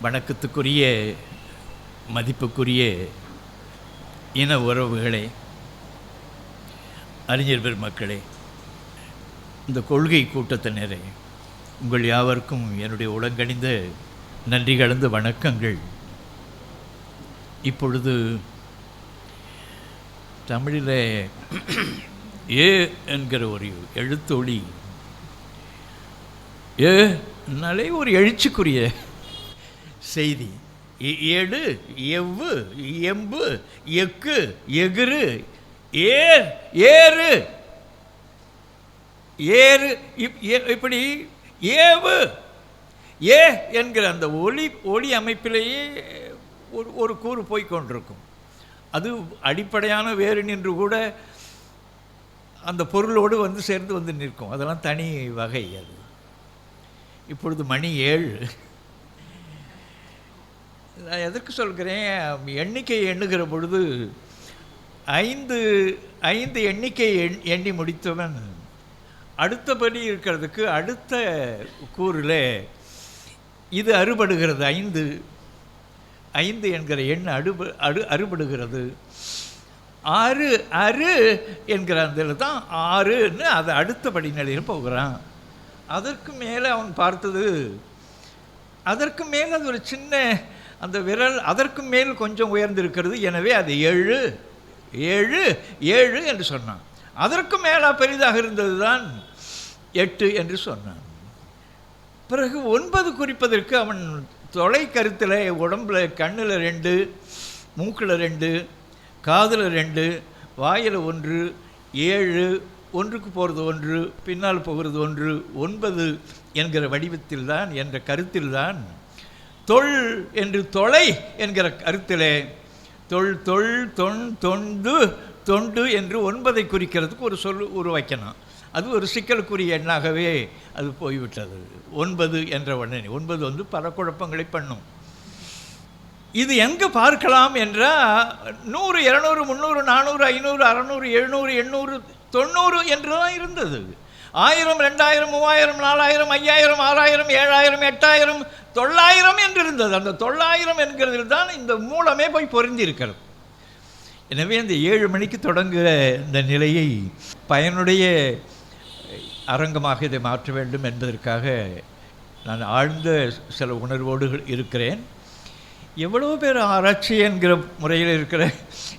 வணக்கத்துக்குரிய மதிப்புக்குரிய இன உறவுகளே, அறிஞர் பெருமக்களே, இந்த கொள்கை கூட்டத்தினரே, உங்கள் யாவருக்கும் என்னுடைய உளங்கணிந்த நன்றி கலந்த வணக்கங்கள். இப்பொழுது தமிழில் ஏ என்கிற ஒரு எழுத்தொளி, ஏனாலே ஒரு எழுச்சிக்குரிய செய்தி. ஏடு, எவ்வு, எம்பு, எக்கு, எகிறு, ஏர், ஏறு, ஏறு, இப்படி ஏவு, ஏ என்கிற அந்த ஒளி அமைப்பிலேயே ஒரு கூறு போய்கொண்டிருக்கும். அது அடிப்படையான வேறு நின்று கூட அந்த பொருளோடு வந்து சேர்ந்து வந்து நிற்கும். அதெல்லாம் தனி வகை. அது இப்பொழுது மணி 7. நான் எதற்கு சொல்கிறேன், எண்ணிக்கையை எண்ணுகிற பொழுது 5 எண்ணிக்கை எண்ணி முடித்தவன் அடுத்தபடி இருக்கிறதுக்கு அடுத்த கூறில் இது அறுபடுகிறது. 5 என்கிற எண் அறுபடுகிறது. 6 அரு என்கிற அந்த தான் 6ன்னு அதை அடுத்த படிநிலையில் போகிறான். அதற்கு மேலே அவன் பார்த்தது, அதற்கு மேலே அது ஒரு சின்ன அந்த விரல் அதற்கு மேல் கொஞ்சம் உயர்ந்திருக்கிறது. எனவே அது 7 7 7 என்று சொன்னான். அதற்கு மேலே பெரிதாக இருந்தது தான் 8 என்று சொன்னான். பிறகு 9 குறிப்பதற்கு அவன் தொலை கருத்தில் உடம்புல கண்ணில் 2, மூக்கில் 2, காதில் 2, வாயில் 1, 7, ஒன்றுக்கு போகிறது 1, பின்னால் போகிறது 1, 9 என்கிற வடிவத்தில் தான், என்ற கருத்தில் தான் தொல் என்று தொலை என்கிற கருத்திலே தொல் தொண்டு தொண்டு என்று 9 குறிக்கிறதுக்கு ஒரு சொல் உருவாக்கினான். அது ஒரு சிக்கலுக்குரிய எண்ணாகவே அது போய்விட்டது. 9 என்ற உடனே 9 வந்து பல குழப்பங்களை பண்ணும். இது எங்கே பார்க்கலாம் என்றால் 100 200 300 400 500 600 700 800 90 என்று தான் இருந்தது. 1000 2000 3000 4000 5000 6000 7000 8000 900 என்று இருந்தது. அந்த 900 என்கிறதில் தான் இந்த மூலமே போய் பொருந்தி இருக்கிறது. எனவே இந்த 7 மணிக்கு தொடங்குகிற இந்த நிலையை பயனுடைய அரங்கமாக இதை மாற்ற வேண்டும் என்பதற்காக நான் ஆழ்ந்த சில உணர்வோடு இருக்கிறேன். எவ்வளோ பேர் ஆராய்ச்சி என்கிற முறையில் இருக்கிற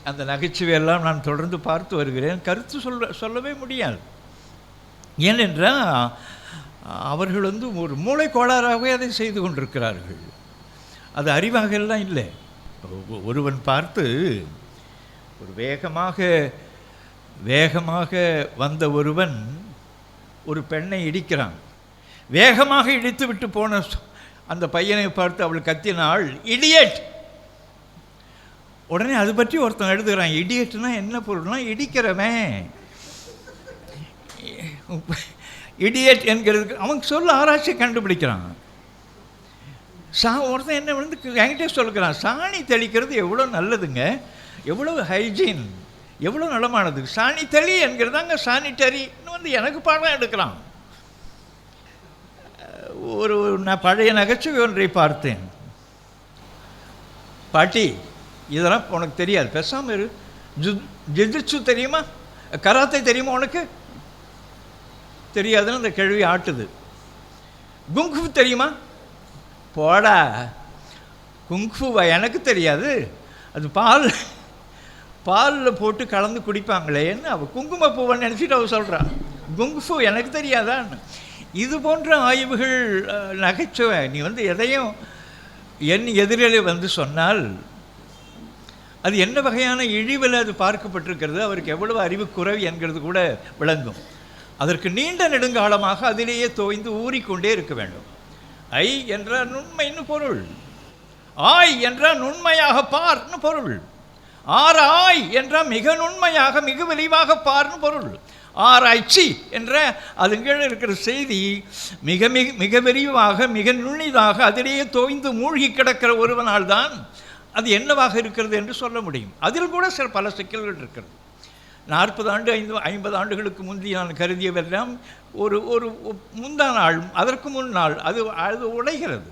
அந்த நகைச்சுவையெல்லாம் நான் தொடர்ந்து பார்த்து வருகிறேன். கருத்து சொல்லவே முடியாது. ஏனென்றால் அவர்கள் வந்து ஒரு மூளை கோளாறாகவே அதை செய்து கொண்டிருக்கிறார்கள். அது அறிவாக எல்லாம் இல்லை. ஒருவன் பார்த்து ஒரு வேகமாக வந்த ஒருவன் ஒரு பெண்ணை இடிக்கிறான். வேகமாக இடித்து விட்டு போன அந்த பையனை பார்த்து அவள் கத்தினாள், இடியட். உடனே அது பற்றி ஒருத்தன் எழுதுகிறான். இடியட்னா என்ன பொருள்னா இடிக்கிறவன். இடியட் என்கிறதுக்கு அவன் சொல்ல ஆராய்ச்சி கண்டுபிடிக்கிறான். ஒருத்தன் என்ன வந்து என்கிட்ட சொல்லுகிறான், சாணி தெளிக்கிறது எவ்வளோ நல்லதுங்க, எவ்வளோ ஹைஜீன், எவ்வளோ நலமானது. சாணி தெளி என்கிறதாங்க சானிட்டரின்னு வந்து எனக்கு பாடம் எடுக்கிறான். நான் பழைய நகைச்சுவை ஒன்றை பார்த்தேன். பாட்டி, இதெல்லாம் உனக்கு தெரியாது, பேசாமல் இரு. ஜிஜிட்சு தெரியுமா, கராத்தே தெரியுமா உனக்கு? தெரியாதுன்னு அந்த கேள்வி ஆட்டுது. குங்ஃபு தெரியுமா? போடா, குங்ஃபுவா? எனக்கு தெரியாது, அது பாலில் போட்டு கலந்து குடிப்பாங்களேன்னு அவள் குங்குமப்பூவன்னு நினச்சிட்டு அவள் சொல்கிறான். குங்ஃபு எனக்கு தெரியாதான்னு. இது போன்ற ஆய்வுகள் நகைச்சுவை. நீ வந்து எதையும் என் எதிரிலே வந்து சொன்னால் அது என்ன வகையான இழிவில் அது பார்க்கப்பட்டிருக்கிறது, அவருக்கு எவ்வளவு அறிவு குறைவு என்கிறது கூட விளங்கும். அதற்கு நீண்ட நெடுங்காலமாக அதிலேயே தோய்ந்து ஊறிக்கொண்டே இருக்க வேண்டும். ஐ என்றால் நுண்மைன்னு பொருள், ஆய் என்றால் நுண்மையாக பார்ன்னு பொருள், ஆராய் என்றால் மிக நுண்மையாக மிக விரிவாக பார்ன்னு பொருள், ஆராய்ச்சி என்ற அது கீழே இருக்கிற செய்தி மிக மிக மிக விரிவாக மிக நுண்ணிதாக அதிலேயே தோய்ந்து மூழ்கி கிடக்கிற ஒருவனால் தான் அது என்னவாக இருக்கிறது என்று சொல்ல முடியும். அதில் கூட பல சிக்கல்கள் இருக்கிறது. 40 ஆண்டு 50 ஆண்டுகளுக்கு முந்தி நான் கருதியவெல்லாம் ஒரு முந்தா நாள் அதற்கு முன்னாள் அது உடைகிறது.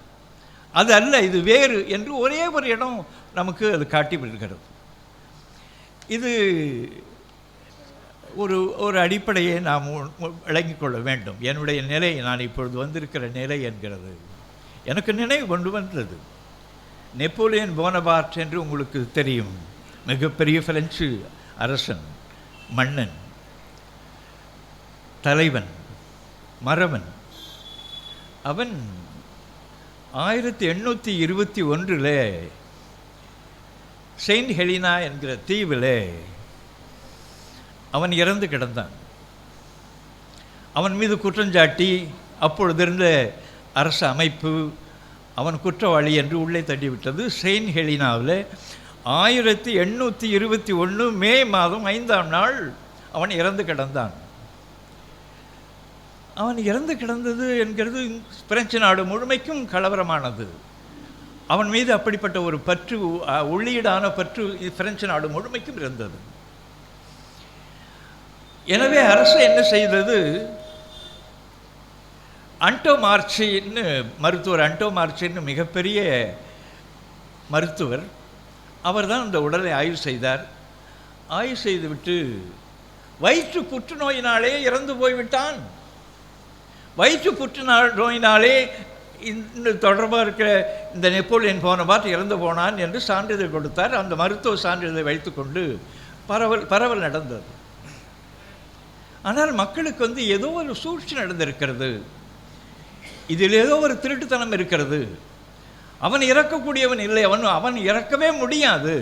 அது அல்ல, இது வேறு என்று ஒரே ஒரு இடம் நமக்கு அது காட்டி விடுகிறது. இது ஒரு அடிப்படையை நாம் விளங்கிக் கொள்ள வேண்டும். என்னுடைய நிலை, நான் இப்பொழுது வந்திருக்கிற நிலை என்கிறது எனக்கு நினைவு கொண்டு வந்தது. நெப்போலியன் போனபார்ட் என்று உங்களுக்கு தெரியும், மிகப்பெரிய பிரெஞ்சு அரசன், மன்னன், தலைவன், மறவன். அவன் 1821 செயின்ட் ஹெலினா என்கிற தீவில் அவன் இறந்து கிடந்தான். அவன் மீது குற்றஞ்சாட்டி அப்பொழுது இருந்த அரசு அமைப்பு அவன் குற்றவாளி என்று உள்ளே தள்ளிவிட்டது. செயின்ட் ஹெலினாவில் 1821 மே மாதம் 5ஆம் நாள் அவன் இறந்து கிடந்தான். அவன் இறந்து கிடந்தது என்கிறது பிரெஞ்சு நாடு முழுமைக்கும் கலவரமானது. அவன் மீது அப்படிப்பட்ட ஒரு பற்று, உள்ளீடான பற்று பிரெஞ்சு நாடு முழுமைக்கும் இருந்தது. எனவே அரசு என்ன செய்தது, அண்டோ மார்ச்சின்னு மருத்துவர், அண்டோ மார்ச்சின்னு மிகப்பெரிய மருத்துவர், அவர் தான் அந்த உடலை ஆய்வு செய்தார். ஆய்வு செய்துவிட்டு வயிற்று புற்றுநோயினாலே இறந்து போய்விட்டான், வயிற்று புற்றுநோயினாலே இந்த தொடர்பாக இருக்கிற இந்த நெப்போலியன் போனபார்ட் இறந்து போனான் என்று சான்றிதழ் கொடுத்தார். அந்த மருத்துவ சான்றிதழை வைத்துக்கொண்டு பரவல் நடந்தது. ஆனால் மக்களுக்கு ஏதோ ஒரு சூழ்ச்சி நடந்திருக்கிறது, இதில் ஏதோ ஒரு திருட்டுத்தனம் இருக்கிறது, அவன் இறக்கக்கூடியவன் இல்லை, அவன் இறக்கவே முடியாது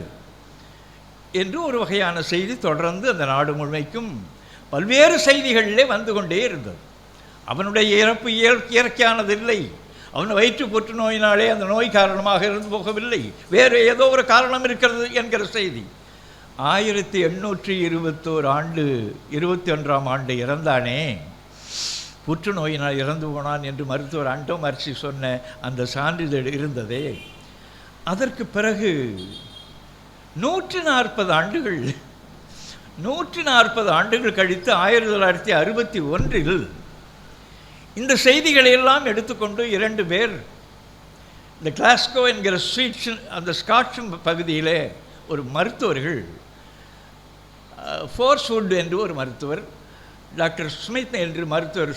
என்று ஒரு வகையான செய்தி தொடர்ந்து அந்த நாடு முழுமைக்கும் பல்வேறு செய்திகளிலே வந்து கொண்டே இருந்தது. அவனுடைய இறப்பு இயற்கையானதில்லை, அவன் வயிற்று புற்றுநோயினாலே அந்த நோய் காரணமாக இருந்து போகவில்லை, வேறு ஏதோ ஒரு காரணம் இருக்கிறது என்கிற செய்தி. 1821 ஆண்டு இறந்தானே, புற்றுநோயினால் இறந்து போனான் என்று மருத்துவர் அண்டோ மார்ச்சி சொன்ன அந்த சான்றிதழ் இருந்ததே, அதற்கு பிறகு 140 ஆண்டுகள் கழித்து 1961 இந்த செய்திகளை எல்லாம் எடுத்துக்கொண்டு 2 பேர் இந்த கிளாஸ்கோ என்கிற அந்த ஸ்காட்ச் பகுதியிலே ஒரு மருத்துவர்கள், ஃபோர்ஸ்வுட் என்று ஒரு மருத்துவர், டாக்டர் ஸ்மித் என்று மருத்துவர்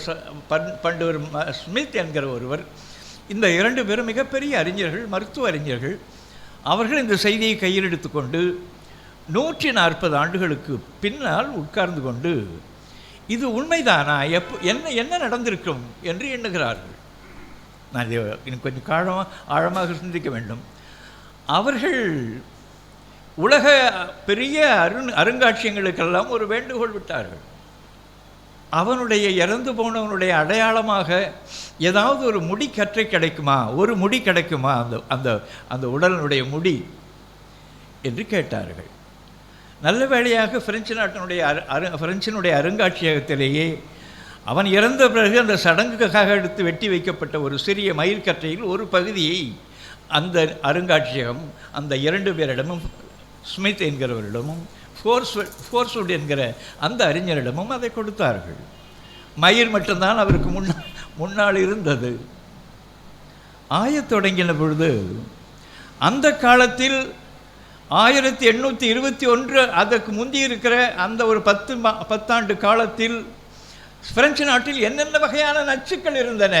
பண்டவர் ஸ்மித் என்கிற ஒருவர், இந்த 2 பேரும் மிகப்பெரிய அறிஞர்கள், மருத்துவ அறிஞர்கள். அவர்கள் இந்த செய்தியை கையில் எடுத்துக்கொண்டு 140 ஆண்டுகளுக்கு பின்னால் உட்கார்ந்து கொண்டு இது உண்மைதானா, என்ன நடந்திருக்கும் என்று எண்ணுகிறார்கள். நான் இன்னும் கொஞ்சம் ஆழமாக சிந்திக்க வேண்டும். அவர்கள் உலக பெரிய அருங்காட்சியங்களுக்கெல்லாம் ஒரு வேண்டுகோள் விட்டார்கள். அவனுடைய இறந்து போனவனுடைய அடையாளமாக ஏதாவது ஒரு முடி கற்றை கிடைக்குமா, ஒரு முடி கிடைக்குமா, அந்த அந்த உடலினுடைய முடி என்று கேட்டார்கள். நல்ல வேளையாக பிரெஞ்சினுடைய அருங்காட்சியகத்திலேயே அவன் இறந்த பிறகு அந்த சடங்குக்காக எடுத்து வெட்டி வைக்கப்பட்ட ஒரு சிறிய மயிர்கற்றையில் ஒரு பகுதியை அந்த அருங்காட்சியகம் அந்த 2 பேரிடமும், ஸ்மித் என்கிறவரிடமும் ஃபோர்ஸ்வுட் என்கிற அந்த அறிஞரிடமும் அதை கொடுத்தார்கள். மயிர் மட்டும்தான் அவருக்கு முன்னால் இருந்தது. ஆயத் தொடங்கின பொழுது அந்த காலத்தில் 1821 அதற்கு முந்தி இருக்கிற அந்த ஒரு 10 ஆண்டு காலத்தில் பிரெஞ்சு நாட்டில் என்னென்ன வகையான நச்சுக்கள் இருந்தன,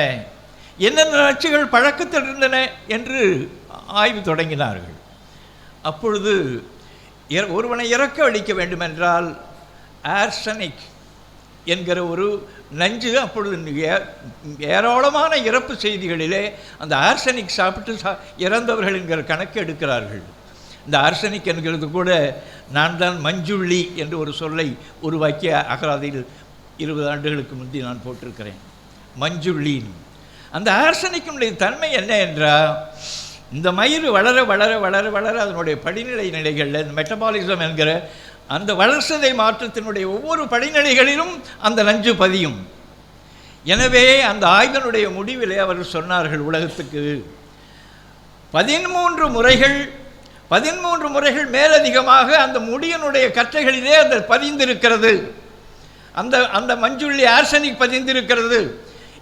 என்னென்ன நச்சுகள் பழக்கத்தில் இருந்தன என்று ஆய்வு தொடங்கினார்கள். அப்பொழுது ஒருவனை இறக்க அளிக்க வேண்டுமென்றால் ஆர்சனிக் என்கிற ஒரு நஞ்சு, அப்பொழுது ஏராளமான இறப்பு செய்திகளிலே அந்த ஆர்சனிக் சாப்பிட்டு இறந்தவர்கள் என்கிற கணக்கு எடுக்கிறார்கள். இந்த ஆர்சனிக் என்கிறது கூட நான் தான் மஞ்சுள்ளி என்று ஒரு சொல்லை உருவாக்கிய அகராதியில் 20 ஆண்டுகளுக்கு முந்தி நான் போட்டிருக்கிறேன், மஞ்சுள்ளின்னு. அந்த ஆர்சனிக்கினுடைய தன்மை என்ன என்றால், இந்த மயிர் வளர வளர வளர வளர அதனுடைய படிநிலை நிலைகளில் இந்த மெட்டபாலிசம் என்கிற அந்த வளர்ச்சிதை மாற்றத்தினுடைய ஒவ்வொரு படிநிலைகளிலும் அந்த நஞ்சு பதியும். எனவே அந்த ஆய்வினுடைய முடிவிலே அவர்கள் சொன்னார்கள் உலகத்துக்கு 13 முறைகள் மேலதிகமாக அந்த முடியினுடைய கற்றைகளிலே அந்த பதிந்திருக்கிறது, அந்த மஞ்சுள்ளி ஆர்சனிக் பதிந்திருக்கிறது.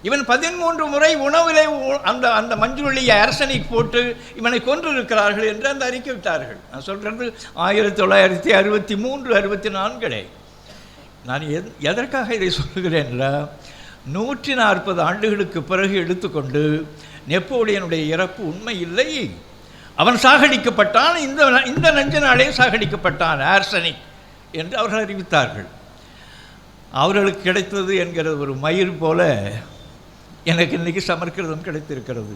இவன் 13 முறை உணவிலே அந்த அந்த மஞ்சுளி ஆர்சனிக் போட்டு இவனை கொன்றிருக்கிறார்கள் என்று அந்த அறிக்கை விட்டார்கள். நான் சொல்கிறது 1963 64. நான் எதற்காக இதை சொல்கிறேன் என்றால் 140 ஆண்டுகளுக்கு பிறகு எடுத்துக்கொண்டு நெப்போலியனுடைய இறப்பு உண்மை இல்லை, அவன் சாகடிக்கப்பட்டான், இந்த நஞ்சனாலே சாகடிக்கப்பட்டான் ஆர்சனிக் என்று அவர்கள் அறிவித்தார்கள். அவர்களுக்கு கிடைத்தது என்கிற ஒரு மயிர் போல எனக்கு இன்றைக்கி சமர்க்கிருதம் கிடைத்திருக்கிறது.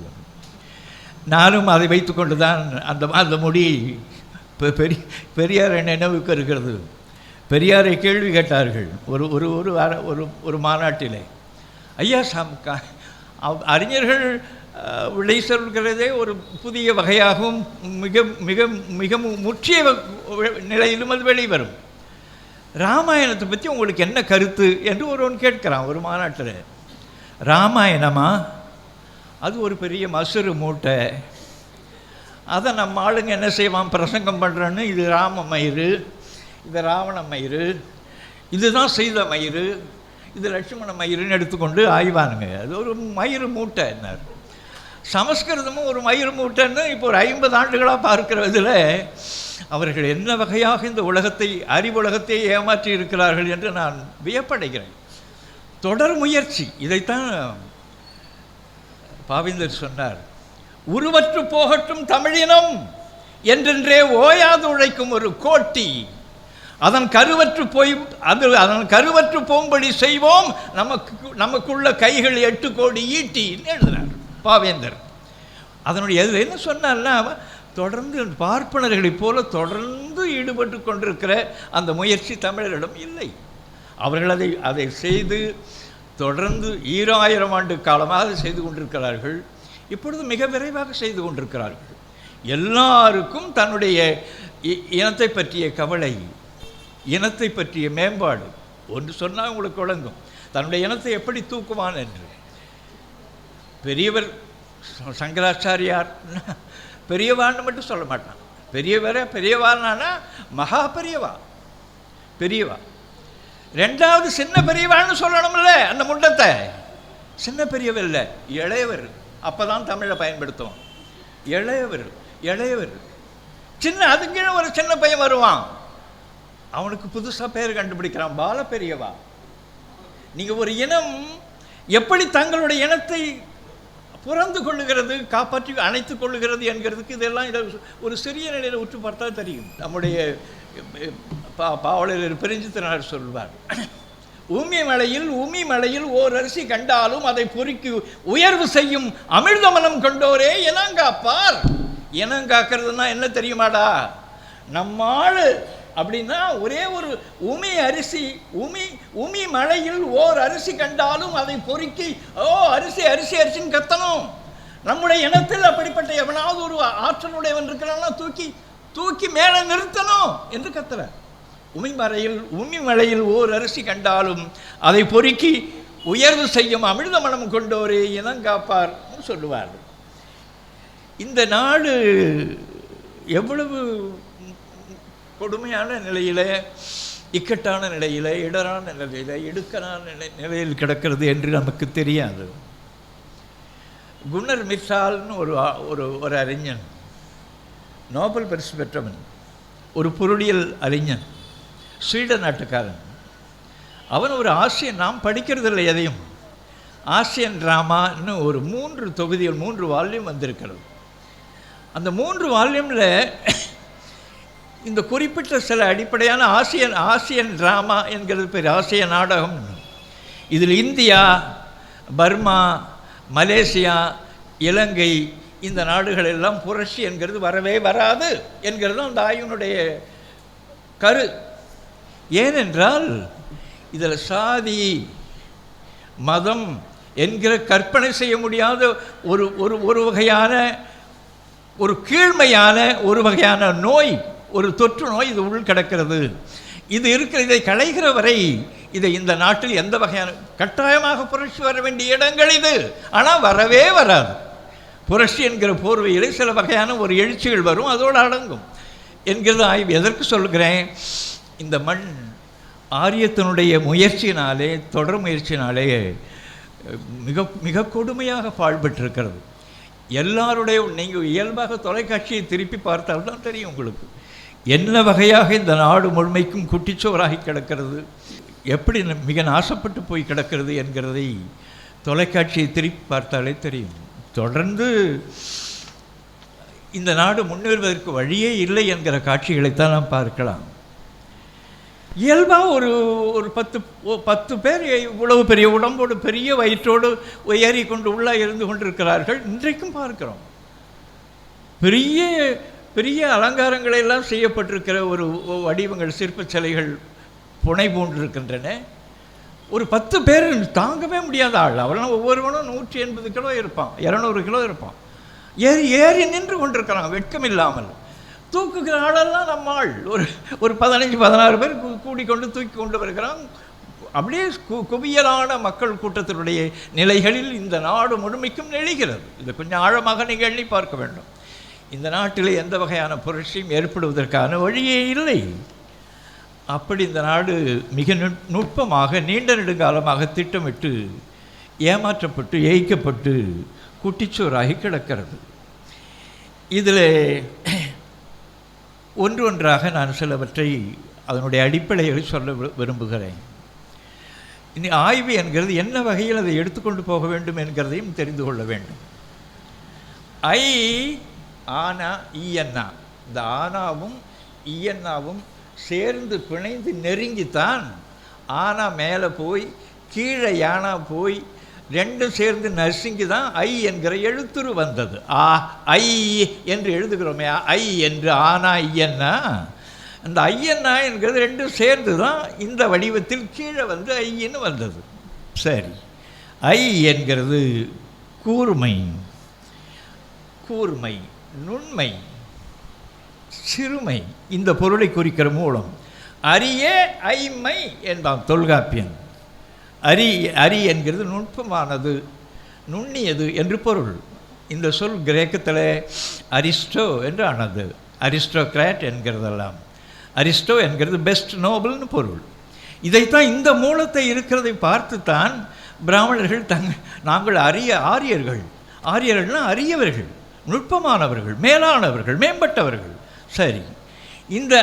நானும் அதை வைத்துக்கொண்டு தான் அந்த மொழி பெரியார் நினைவுக்கு இருக்கிறது. பெரியாரை கேள்வி கேட்டார்கள் ஒரு மாநாட்டிலே, ஐயா அறிஞர்கள் விடை சொல்கிறதே ஒரு புதிய வகையாகவும் மிக மிக மிக முற்றிய நிலையிலும் அது வெளிவரும். ராமாயணத்தை பற்றி உங்களுக்கு என்ன கருத்து என்று ஒருவன் கேட்கிறான் ஒரு மாநாட்டில். ராமாயணமா? அது ஒரு பெரிய மசுறு மூட்டை, அதை நம்ம ஆளுங்க என்ன செய்வான், பிரசங்கம் பண்ணுறேன்னு இது ராம மயிறு, இது ராவண மயிறு, இதுதான் செய்த மயிறு, இது லட்சுமண மயிருன்னு எடுத்துக்கொண்டு ஆய்வானுங்க. அது ஒரு மயிறு மூட்டை. என்ன சமஸ்கிருதமும் ஒரு மயிறு மூட்டைன்னு இப்போ ஒரு 50 ஆண்டுகளாக பார்க்கிறதில் அவர்கள் என்ன வகையாக இந்த உலகத்தை அறிவுலகத்தை ஏமாற்றி இருக்கிறார்கள் என்று நான் வியப்படைகிறேன். தொடர் முயற்சி, இதைத்தான் பாவேந்தர் சொன்னார். உருவற்று போகட்டும் தமிழினம் என்றென்றே ஓயாது உழைக்கும் ஒரு கோட்டி, அதன் கருவற்று போகும்படி செய்வோம், நமக்குள்ள கைகள் 8 கோடி ஈட்டின்னு எழுதினார் பாவேந்தர். அதனுடைய எதில் என்ன சொன்னார்னா, தொடர்ந்து பார்ப்பனர்களைப் போல தொடர்ந்து ஈடுபட்டு கொண்டிருக்கிற அந்த முயற்சி தமிழரிடம் இல்லை. அவர்கள் அதை செய்து தொடர்ந்து 2000 ஆண்டு காலமாக அதை செய்து கொண்டிருக்கிறார்கள். இப்பொழுது மிக விரைவாக செய்து கொண்டிருக்கிறார்கள். எல்லாருக்கும் தன்னுடைய இனத்தை பற்றிய கவலை, இனத்தை பற்றிய மேம்பாடு. ஒன்று சொன்னால் உங்களுக்கு விளங்கும், தன்னுடைய இனத்தை எப்படி தூக்குவான் என்று. பெரியவர் சங்கராச்சாரியார் பெரியவான்னு மட்டும் சொல்ல மாட்டான். பெரியவானா மகா பெரியவா. ரெண்டாவது சின்ன பெரியவான்னு சொல்லணும்ல, அந்த முண்டத்தை. சின்ன பெரியவர் இல்லை, இளையவர். அப்போ தான் தமிழை பயன்படுத்துவோம். இளையவர் சின்ன, அதுக்கு ஒரு சின்ன பையன் வருவான், அவனுக்கு புதுசாக பேர் கண்டுபிடிக்கிறான், பால பெரியவா. நீங்கள் ஒரு இனம் எப்படி தங்களுடைய இனத்தை புறந்து கொள்ளுகிறது, காப்பாற்றி அணைத்து கொள்ளுகிறது என்கிறதுக்கு இதெல்லாம் ஒரு சிறிய நிலையில் உற்று பார்த்தா தெரியும். நம்முடைய பாவலர் பெருஞ்சித்திரனார் சொல்வார், ஊமி மலையில் ஓர் அரிசி கண்டாலும் அதை பொறுக்கி உயர்வு செய்யும் அமிர்தமனம் கொண்டோரே இனங்காப்பார். இனங்காக்கிறதுனா என்ன தெரியுமாடா, நம்மாள் அப்படின்னா ஒரே ஒரு உமி மலையில் ஓர் அரிசி கண்டாலும் அதை பொறுக்கி அரிசின்னு கத்தணும். நம்முடைய இனத்தில் அப்படிப்பட்ட எவனாவது ஒரு ஆற்றலுடையவன் இருக்கிறான்னா தூக்கி மேலே நிறுத்தணும் என்று கத்துறார். உமி மலையில் ஓர் அரிசி கண்டாலும் அதை பொறுக்கி உயர்வு செய்யும் அமிர்த மனம் கொண்டோரே இனங்காப்பார் சொல்லுவார்கள். இந்த நாடு எவ்வளவு கொடுமையான நிலையில், இக்கட்டான நிலையில், இடரான நிலையில், இடுக்கனான நிலையில் கிடக்கிறது என்று நமக்கு தெரியாது. குன்னர் மிர்சால்னு ஒரு அறிஞன், நோபல் பரிசு பெற்றவன், ஒரு பொருளியல் அறிஞன், ஸ்வீடன் நாட்டுக்காரன். அவன் ஒரு ஆசியன். நாம் படிக்கிறதில்லை எதையும். ஆசியன் ட்ராமான்னு ஒரு 3 தொகுதிகள் 3 வால்யூம் வந்திருக்கிறது. அந்த 3 வால்யூமில் இந்த குறிப்பிட்ட சில அடிப்படையான ஆசியன் ட்ராமா என்கிறது பேர், ஆசிய நாடகம். இதில் இந்தியா, பர்மா, மலேசியா, இலங்கை இந்த நாடுகள் எல்லாம் புரட்சி என்கிறது வரவே வராது என்கிறது அந்த ஆய்வினுடைய கரு. ஏனென்றால் இதில் சாதி மதம் என்கிற கற்பனை செய்ய முடியாத ஒரு வகையான ஒரு கீழ்மையான ஒரு வகையான நோய், ஒரு தொற்று நோய் இது உள் கிடக்கிறது. இது இதை களைகிற வரை இந்த நாட்டில் எந்த வகையான கட்டாயமாக புரட்சி வர வேண்டிய இடங்கள் இது, ஆனால் வரவே வராது. புரட்சி என்கிற போர்வையில் சில வகையான ஒரு எழுச்சிகள் வரும், அதோடு அடங்கும் என்கிறது ஆய்வு. எதற்கு சொல்கிறேன், இந்த மண் ஆரியத்தினுடைய முயற்சியினாலே, தொடர் முயற்சினாலே மிக மிக கொடுமையாக பாழ்பட்டிருக்கிறது. எல்லாருடைய நீங்கள் இயல்பாக தொலைக்காட்சியை திருப்பி பார்த்தால்தான் தெரியும் உங்களுக்கு என்ன வகையாக இந்த நாடு முழுமைக்கும் குட்டிச்சோறாகி கிடக்கிறது, எப்படி மிக நாசப்பட்டு போய் கிடக்கிறது என்கிறதை தொலைக்காட்சியை திருப்பி பார்த்தாலே தெரியும். தொடர்ந்து இந்த நாடு முன்னேறுவதற்கு வழியே இல்லை என்கிற காட்சிகளைத்தான் நாம் பார்க்கலாம். இயல்பாக ஒரு 10 பேர் இவ்வளவு பெரிய உடம்போடு பெரிய வயிற்றோடு ஏறி கொண்டு உள்ளே இருந்து கொண்டிருக்கிறார்கள். இன்றைக்கும் பார்க்கிறோம் பெரிய பெரிய அலங்காரங்களை எல்லாம் செய்யப்பட்டிருக்கிற ஒரு வடிவங்கள், சிற்ப சிலைகள் புனை போன்றிருக்கின்றன. ஒரு 10 பேர் தாங்கவே முடியாத ஆள். அவரெல்லாம் ஒவ்வொருவனும் 180 கிலோ இருப்பான், 200 கிலோ இருப்பான். ஏறி நின்று கொண்டிருக்கிறான் வெட்கம் இல்லாமல். தூக்குகிற ஆளெல்லாம் நம்ம ஆள் ஒரு 15-16 பேர் கூடிக்கொண்டு தூக்கி கொண்டு வருகிறான். அப்படியே குவியலான மக்கள் கூட்டத்தினுடைய நிலைகளில் இந்த நாடு முழுமைக்கும் நெளிகிறது. இதை கொஞ்சம் ஆழமாக நீங்கள் எண்ணி பார்க்க வேண்டும். இந்த நாட்டில் எந்த வகையான புரட்சியும் ஏற்படுவதற்கான வழியே இல்லை. அப்படி இந்த நாடு மிக நுட்பமாக நீண்ட நெடுங்காலமாக திட்டமிட்டு ஏமாற்றப்பட்டு ஏய்க்கப்பட்டு குட்டிச்சோறாகி கிடக்கிறது. இதில் ஒன்றாக நான் சிலவற்றை அதனுடைய அடிப்படைகளை சொல்ல விரும்புகிறேன். இனி ஆய்வு என்கிறது என்ன வகையில் அதை எடுத்துக்கொண்டு போக வேண்டும் என்கிறதையும் தெரிந்து கொள்ள வேண்டும். ஆனா ஈயன்னா, இந்த ஆனாவும் ஈயன்னாவும் சேர்ந்து பிணைந்து நெருங்கித்தான் ஆனா மேலே போய் கீழே யானா போய் ரெண்டும் சேர்ந்து நசுங்கி தான் ஐ என்கிற எழுத்துரு வந்தது. ஐ என்று எழுதுகிறோமே, ஐ என்று ஆனா ஐயன்னா, அந்த ஐயன்னா என்கிறது ரெண்டும் சேர்ந்து தான் இந்த வடிவத்தில் கீழே வந்து ஐன்னு வந்தது. சரி, ஐ என்கிறது கூர்மை, நுண்மை, சிறுமை, இந்த பொருளை குறிக்கிற மூலம் அரிய ஐமை என்பான் தொல்காப்பியன். அரி என்கிறது நுட்பமானது, நுண்ணியது என்று பொருள். இந்த சொல் கிரேக்கத்தில் அரிஸ்டோ என்று ஆனது. அரிஸ்டோக்ராட் என்கிறதெல்லாம். அரிஸ்டோ என்கிறது பெஸ்ட் நோபல்னு பொருள். இதைத்தான் இந்த மூலத்தை இருக்கிறதை பார்த்து தான் பிராமணர்கள் நாங்கள் ஆரியர்கள்னால் அரியவர்கள், நுட்பமானவர்கள், மேலானவர்கள், மேம்பட்டவர்கள். சரி, இந்த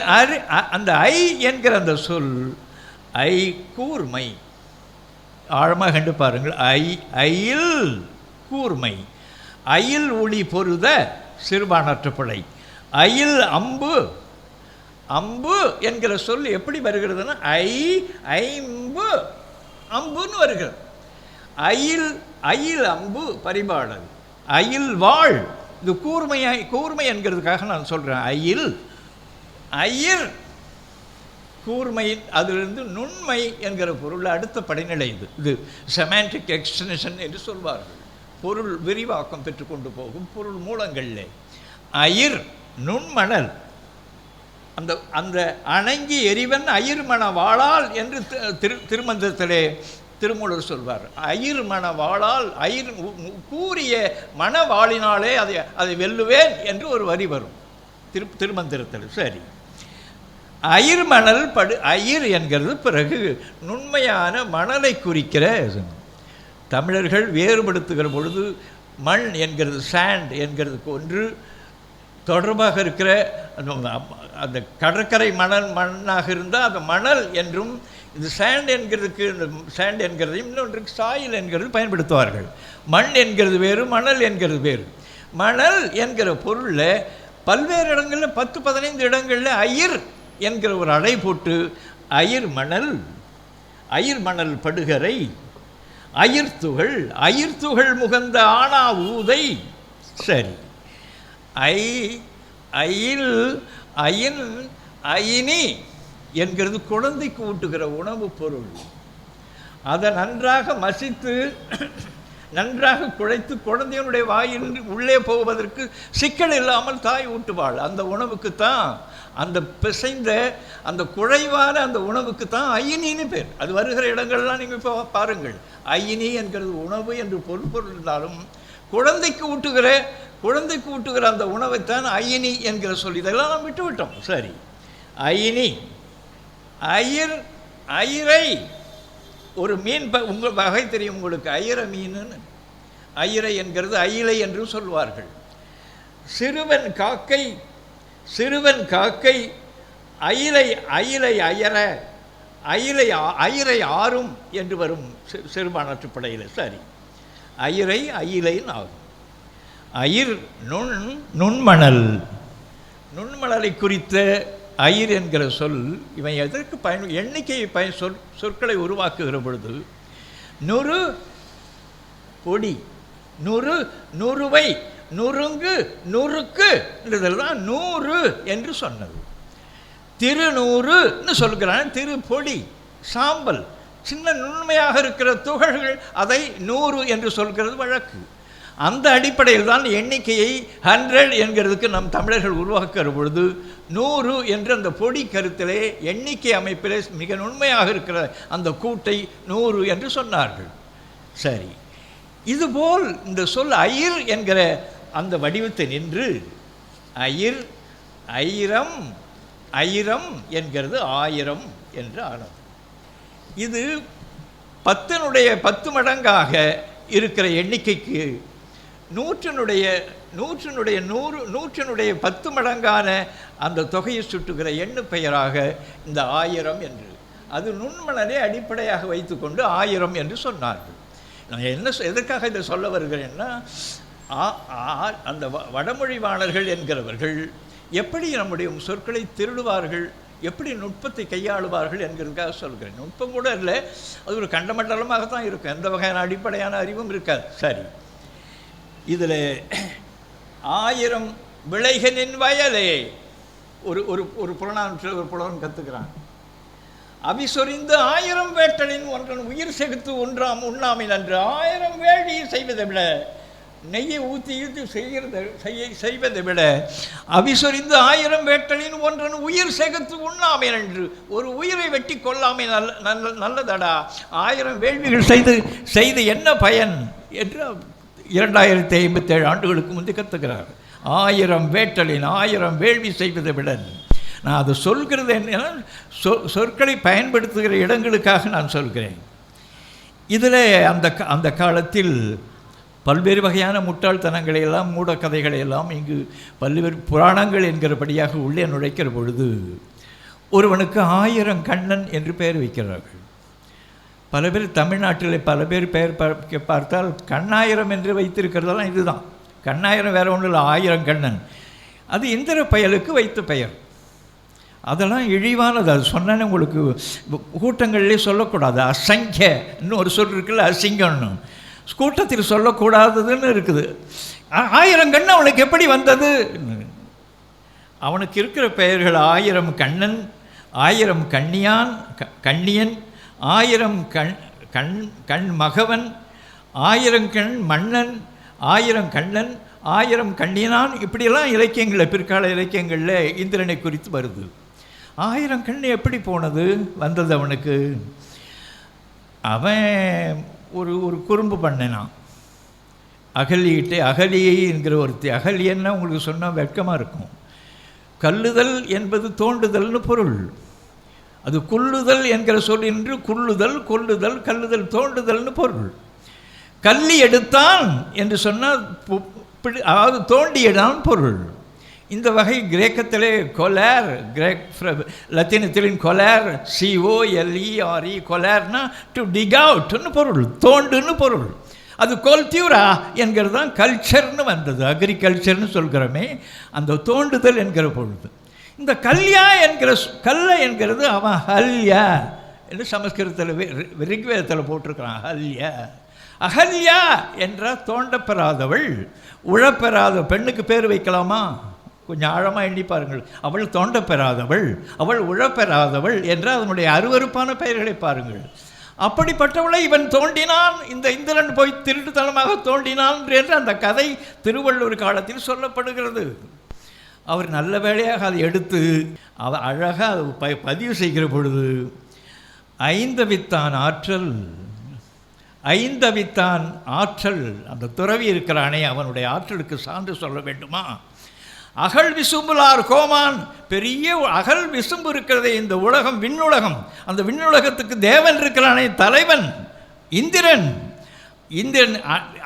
அந்த ஐ என்கிற அந்த சொல் ஐ கூர்மை, ஆழமாக கண்டு பாருங்கள். ஐயில் கூர்மை, அயில் ஒளி பொருத சிறுபானற்றப்படை, அயில் அம்பு, அம்பு என்கிற சொல் எப்படி வருகிறதுனா ஐம்பு அம்புன்னு வருகிறது. அயில் அம்பு பரிபாடல், அயில் வாழ். இது கூர்மை என்கிறதுக்காக நான் சொல்கிறேன். ஐயர் கூர்மையின் அதிலிருந்து நுண்மை என்கிற பொருள் அடுத்த படிநிலை. இது செமான்டிக் எக்ஸ்டென்ஷன் என்று சொல்வார்கள். பொருள் விரிவாக்கம் பெற்றுக்கொண்டு போகும் பொருள் மூலங்களில். அயிர் நுண்மணல், அந்த அணங்கி எரிவன் அயிர் மண வாழால் என்று திருமந்திரத்திலே திருமூலர் சொல்வார். அயிர் மண வாழால், அயிர் கூறிய மணவாளினாலே அதை வெல்லுவேன் என்று ஒரு வரி வரும் திருமந்திரத்தில். சரி, அயிர் மணல் அயிர் என்கிறது பிறகு நுண்மையான மணலை குறிக்கிற. தமிழர்கள் வேறுபடுத்துகிற பொழுது மண் என்கிறது, சாண்ட் என்கிறதுக்கு ஒன்று தொடர்பாக இருக்கிற அந்த கடற்கரை மண்ணாக இருந்தால் அந்த மணல் என்றும், இந்த சாண்ட் என்கிறதுக்கு இந்த சாண்ட் என்கிறதையும் இன்னொன்றுக்கு சாயில் என்கிறது பயன்படுத்துவார்கள். மண் என்கிறது வேறு, மணல் என்கிறது வேறு. மணல் என்கிற பொருளில் பல்வேறு இடங்களில் 10-15 இடங்களில் அயிர் என்கிற ஒரு அடை போட்டு அயிர் மணல் படுகரை, அயிர்த்துகள் முகந்த ஆனா ஊதை. சரி, அயினி என்கிறது குழந்தைக்கு ஊட்டுகிற உணவு பொருள். அதை நன்றாக மசித்து நன்றாக குழைத்து குழந்தையினுடைய வாயில் உள்ளே போவதற்கு சிக்கல் இல்லாமல் தாய் ஊட்டுவாள். அந்த உணவுக்குத்தான், அந்த பிசைந்த அந்த குழைவான அந்த உணவுக்குத்தான் அயினின்னு பேர். அது வருகிற இடங்கள்லாம் நீங்கள் இப்போ பாருங்கள். அயினி என்கிறது உணவு என்று பொருள் இருந்தாலும் குழந்தைக்கு ஊட்டுகிற அந்த உணவைத்தான் அயினி என்கிற சொல். இதெல்லாம் நாம் விட்டுவிட்டோம். சரி, அயினி, அயிரை ஒரு மீன் உங்கள் வகை தெரியும் உங்களுக்கு, ஐயிர மீனுன்னு. ஐயிரை என்கிறது அயிலை என்று சொல்வார்கள். சிறுவன் காக்கை அயிலை அயர ஐயிரை ஆறும் என்று வரும் சிறுபானாற்றுப்படையில். சரி, அயிலைன்னு ஆகும். அயிர் நுண்மணல், நுண்மணலை குறித்த அயிர் என்கிற சொல் இவன் எதற்கு எண்ணிக்கையை சொற்களை உருவாக்குகிற பொழுது நுறு பொடி, நுறுவை, நுறுங்கு, நுறுக்கு தான் 100 என்று சொன்னது. திருநூறுன்னு சொல்கிறான். திருப்பொடி, சாம்பல், சின்ன நுண்மையாக இருக்கிற துகள்கள், அதை 100 என்று சொல்கிறது வழக்கு. அந்த அடிப்படையில் தான் எண்ணிக்கையை 100 என்கிறதுக்கு நம் தமிழர்கள் உருவாக்குற பொழுது 100 என்று அந்த பொடி கருத்திலே எண்ணிக்கை அமைப்பிலே மிக நுண்மையாக இருக்கிற அந்த கூட்டை 100 என்று சொன்னார்கள். சரி, இதுபோல் இந்த சொல் அயிர் என்கிற அந்த வடிவத்தை நின்று ஐரம் என்கிறது 1000 என்று ஆனது. இது 10 மடங்காக இருக்கிற எண்ணிக்கைக்கு 100 மடங்கான அந்த தொகையை சுட்டுகிற எண்ணு பெயராக இந்த 1000 என்று, அது நுண்மணலை அடிப்படையாக வைத்துக்கொண்டு 1000 என்று சொன்னார்கள். நான் எதற்காக இதை சொல்ல வருகிறேன்னா, அந்த வடமொழிவாளர்கள் என்கிறவர்கள் எப்படி நம்முடைய சொற்களை திருடுவார்கள், எப்படி நுட்பத்தை கையாளுவார்கள் என்கிறதுக்காக சொல்கிறேன். நுட்பம் கூட இல்லை, அது ஒரு கண்டமண்டலமாகத்தான் இருக்கும், எந்த வகையான அடிப்படையான அறிவும் இருக்காது. சரி, இதில் 1000 விளைகனின் வயலே ஒரு புலவன் கற்றுக்கிறான். அவிசொறிந்து 1000 வேட்டலின் ஒன்றன் உயிர் செகுத்து ஒன்றாம் உண்ணாமின் அன்று 1000 வேள்வி செய்வதை விட, நெய்யை ஊற்றி செய்வதை விட, அவிசொறிந்து 1000 வேட்டலின் ஒன்றன் உயிர் செகுத்து உண்ணாமின் என்று, ஒரு உயிரை வெட்டி கொள்ளாமை நல்லதடா, 1000 வேள்விகள் செய்து என்ன பயன் என்று 2057 ஆண்டுகளுக்கு முந்தைய கற்றுக்கிறார். 1000 வேட்டலின் 1000 வேள்வி செய்வதை விட. நான் அது சொல்கிறது என்ன, சொற்களை பயன்படுத்துகிற இடங்களுக்காக நான் சொல்கிறேன். இதில் அந்த காலத்தில் பல்வேறு வகையான முட்டாள்தனங்களையெல்லாம் மூடக்கதைகளையெல்லாம் இங்கு பல்வேறு புராணங்கள் என்கிறபடியாக உள்ளே நுழைக்கிற பொழுது ஒருவனுக்கு 1000 கண்ணன் என்று பெயர் வைக்கிறார்கள். பல பேர் தமிழ்நாட்டில் பல பேர் பெயர் பார்த்தால் கண்ணாயிரம் என்று வைத்திருக்கிறதெல்லாம் இதுதான். கண்ணாயிரம் வேறு ஒன்றும் இல்லை, 1000 கண்ணன். அது இந்திர பயலுக்கு வைத்த பெயர். அதெல்லாம் இழிவானது. அது சொன்னானே உங்களுக்கு கூட்டங்களிலே சொல்லக்கூடாது. அசங்கிய இன்னும் ஒரு சொல் இருக்குல்ல, அசிங்கம்னு கூட்டத்தில் சொல்லக்கூடாததுன்னு இருக்குது. 1000 கண்ணு அவனுக்கு எப்படி வந்தது? அவனுக்கு இருக்கிற பெயர்கள் 1000 கண்ணன், 1000 கண்ணியன், 1000 கண் மகவன், 1000 கண் மன்னன், 1000 கண்ணன், 1000 கண்ணியனான், இப்படியெல்லாம் இலக்கியங்களில் பிற்கால இலக்கியங்களில் இந்திரனை குறித்து வருது. 1000 கண் எப்படி போனது வந்தது அவனுக்கு? அவன் ஒரு குறும்பு பண்ணினான். அகலியை என்கிற ஒருத்தி, அகலியன்னா உங்களுக்கு சொன்னால் வெட்கமாக இருக்கும். கல்லுதல் என்பது தோண்டுதல்னு பொருள். அது குள்ளுதல் என்கிற சொல் என்று குள்ளுதல், கொல்லுதல், கல்லுதல், தோண்டுதல்னு பொருள். கல்லி எடுத்தான் என்று சொன்னால் அதாவது தோண்டியதான் பொருள். இந்த வகை கிரேக்கத்திலே கொலேர், லத்தீனத்திலின் கொலேர், COLERE, கொலேர்னா டு டிக் அவுட்னு பொருள், தோண்டுன்னு பொருள். அது கோல்தியூரா என்கிறது தான் கல்ச்சர்னு வந்தது, அக்ரிகல்ச்சர்னு சொல்கிறோமே, அந்த தோண்டுதல் என்கிற பொழுது. இந்த கல்யா என்கிறது அவன் ஹல்யா என்று சமஸ்கிருதத்தில் ரிக்வேதத்தில் போட்டிருக்கிறான். அகல்யா என்றால் தோண்டப்பெறாதவள், உழப்பெறாத பெண்ணுக்கு பேர் வைக்கலாமா? கொஞ்சம் ஆழமாக எண்ணி பாருங்கள். அவள் தோண்டப்பெறாதவள், அவள் உழப்பெறாதவள் என்ற அதனுடைய அருவருப்பான பெயர்களை பாருங்கள். அப்படிப்பட்டவளை இவன் தோண்டினான், இந்த இந்திரன் போய் திருட்டுத்தனமாக தோண்டினான் என்று அந்த கதை திருவள்ளுவர் காலத்தில் சொல்லப்படுகிறது. அவர் நல்ல வேளையாக அதை எடுத்து அழகாக பதிவு செய்கிற பொழுது ஐந்தவித்தான் ஆற்றல், அந்த துறவி இருக்கிறானே அவனுடைய ஆற்றலுக்கு சான்று சொல்ல வேண்டுமா? அகல் விசும்புலார் கோமான், பெரிய அகல் விசும்பு இருக்கிறதே இந்த உலகம், விண்ணுலகம். அந்த விண்ணுலகத்துக்கு தேவன் இருக்கிறானே, தலைவன் இந்திரன். இந்திரன்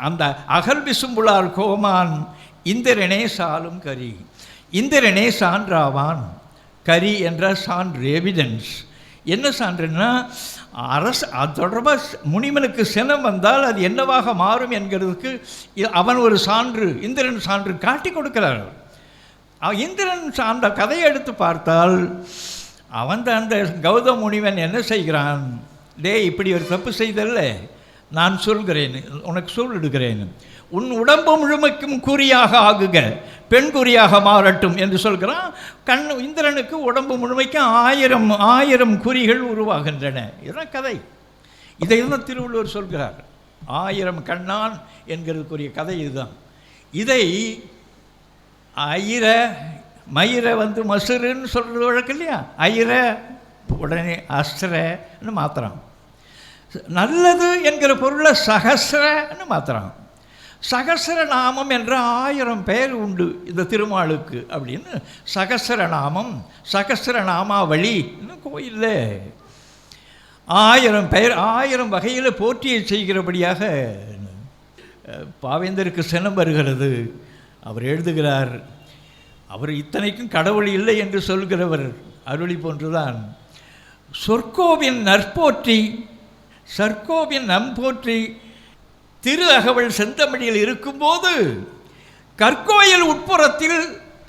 அந்த அகல் விசும்புலார் கோமான் இந்திரனே சாலும் கரி. இந்திரனே சான்றாவான். கரி என்ற சான்று, எவிடன்ஸ். என்ன சான்றுன்னா, அரசு அது தொடர்பாக முனிவனுக்கு சினம் வந்தால் அது என்னவாக மாறும் என்கிறதுக்கு அவன் ஒரு சான்று, இந்திரன் சான்று காட்டி கொடுக்கிறார். இந்திரன் அந்த கதையை எடுத்து பார்த்தால் அந்த கௌதம முனிவன் என்ன செய்கிறான், இப்படி ஒரு தப்பு செய்தல்ல, நான் சொல்கிறேன், உனக்கு சொல்லிடுகிறேன், உன் உடம்பு முழுமைக்கும் குறியாக ஆகுக, பெண் குறியாக மாறட்டும் என்று சொல்கிறான். இந்திரனுக்கு உடம்பு முழுமைக்கும் 1000 குறிகள் உருவாகின்றன. இதுதான் கதை. இதை தான் திருவள்ளுவர் சொல்கிறார். 1000 கண்ணான் என்கிறதுக்குரிய கதை இதுதான். இதை மயிர மசுருன்னு சொல்கிறது வழக்கு இல்லையா, உடனே அஸ்திரன்னு மாத்திரம். நல்லது என்கிற பொருளை சகசிரன்னு மாத்திரம். சகசர நாமம் என்ற 1000 பெயர் உண்டு இந்த திருமாலுக்கு அப்படின்னு சகசரநாமம், சகசரநாமாவளி கோயிலில் 1000 பெயர் 1000 வகையில் போற்றியை செய்கிறபடியாக பாவேந்தருக்கு சினம் வருகிறது. அவர் எழுதுகிறார், அவர் இத்தனைக்கும் கடவுள் இல்லை என்று சொல்கிறவர் அருளி போன்றுதான். சொற்கோவின் நற்போற்றி, சர்க்கோவின் நம்போற்றி திரு அகவல் செந்தமிழில் இருக்கும்போது கற்கோயில் உட்புறத்தில்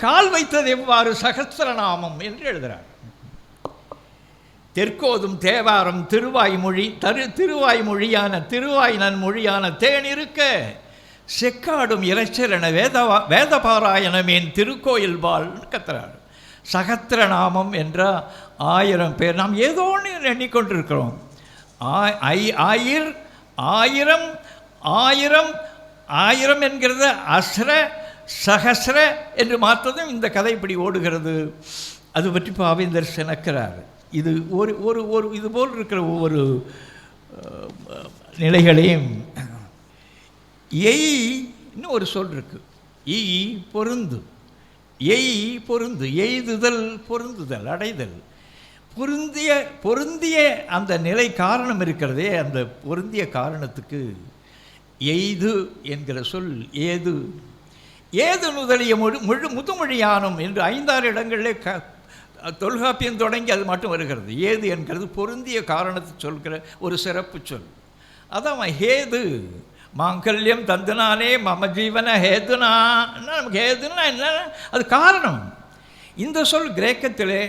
கால் வைத்தது எவ்வாறு சகஸ்திரநாமம் என்று எழுதுகிறார். தெற்கோதும் தேவாரம் திருவாய்மொழி திருவாய்மொழியான திருவாய்நன் மொழியான தேன் இருக்க செக்காடும் இறைச்சலென வேதபாராயணமேன் திருக்கோயில் பால் கத்துறார். சகஸ்திரநாமம் என்ற 1000 பேர் நாம் ஏதோன்னு எண்ணிக்கொண்டிருக்கிறோம். 1000 என்கிறது அஸ்ர சகஸ்ர என்று மாற்றதும் இந்த கதை இப்படி ஓடுகிறது. அது பற்றி பாவேந்தர் சினக்கிறார். இது ஒரு இதுபோல் இருக்கிற ஒவ்வொரு நிலைகளையும் இன்னும் ஒரு சொல் இருக்கு. பொருந்து, பொருந்து, எய்துதல், பொருந்துதல், அடைதல். பொருந்திய அந்த நிலை காரணம் இருக்கிறதே, அந்த பொருந்திய காரணத்துக்கு எய்து என்கிற சொல். ஏது முதலிய முதுமொழியானம் என்று 5-6 இடங்களில் தொல்காப்பியம் தொடங்கி அது மட்டும் வருகிறது. ஏது என்கிறது பொருந்திய காரணத்தை சொல்கிற ஒரு சிறப்பு சொல். அதான் ஹேது, மாங்கல்யம் தந்துனானே மம ஜீவன ஹேதுனா. நமக்கு ஹேதுனா என்ன, அது காரணம். இந்த சொல் கிரேக்கத்திலே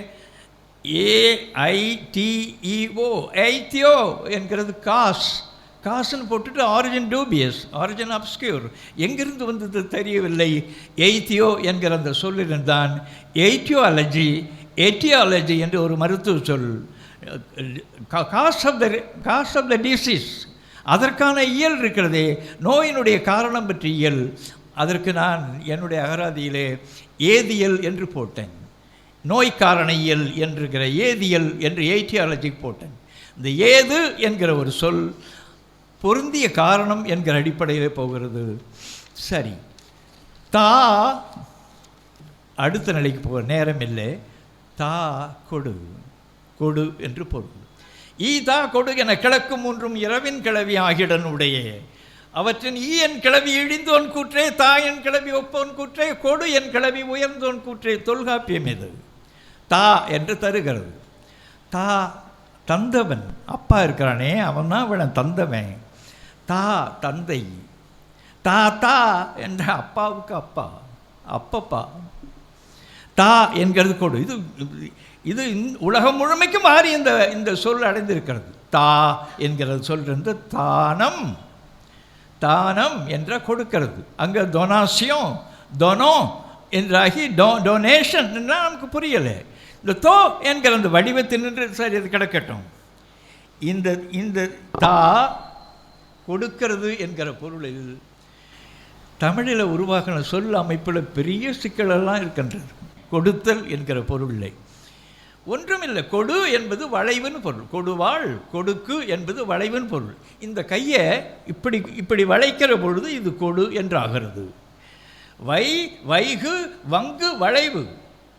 AITEO, ஐத்தியோ என்கிறது காசுன்னு போட்டுட்டு ஆரிஜின் டூபியஸ், ஆரிஜின் அப்ஸ்கியூர், எங்கிருந்து வந்தது தெரியவில்லை. எய்த்தியோ என்கிற அந்த சொல்லில்தான் எட்டியாலஜி என்று ஒரு மருத்துவ சொல். காஸ் ஆஃப் த டிசீஸ், அதற்கான இயல் இருக்கிறதே, நோயினுடைய காரணம் பற்றி இயல். அதற்கு நான் என்னுடைய அகராதியிலே ஏதியல் என்று போட்டேன். நோய் காரண இயல் என்கிற ஏதியல் என்று எய்டியாலஜி போட்டேன். இந்த ஏது என்கிற ஒரு சொல் பொருந்திய காரணம் என்கிற அடிப்படையில் போகிறது. சரி, அடுத்த நிலைக்கு போக நேரம் இல்லை. கொடு என்று பொருள். கொடு என கிழக்கும் ஒன்றும் இரவின் கிளவி ஆகிடன் உடைய அவற்றின் என் கிளவி இழிந்தோன் கூற்றே, என் கிளவி ஒப்போன் கூற்றே, கொடு என் கிளவி உயர்ந்தோன் கூற்றே. தொல்காப்பியம் இது என்று தருகிறது. தந்தவன் அப்பா இருக்கிறானே, அவன் தான் அவன் தந்தவன். தந்தை, தாத்தா என்ற அப்பாவுக்கு அப்பப்பா. என்கிறது கொடு. இது உலகம் முழுமைக்கும் மாறி இந்த சொல் அடைந்திருக்கிறது. என்கிறது சொல்றது தானம் என்ற கொடுக்கிறது. அங்கே டொனாசியம், டொனோ என்றாகி டொனேஷன் நமக்கு புரியலை. இந்த என்கிற அந்த வடிவத்தினின்று சரி அது கிடக்கட்டும். இந்த கொடுக்கிறது என்கிற பொருளில் தமிழில் உருவாகின சொல் அமைப்பில் பெரிய சிக்கலெல்லாம் இருக்கின்றது. கொடுத்தல் என்கிற பொருளில் ஒன்றுமில்லை. கொடு என்பது வளைவுன்னு பொருள். கொடுவாள், கொடுக்கு என்பது வளைவுன்னு பொருள். இந்த கையை இப்படி வளைக்கிற பொழுது இது கொடு என்றாகிறது. வைகு வங்கு வளைவு.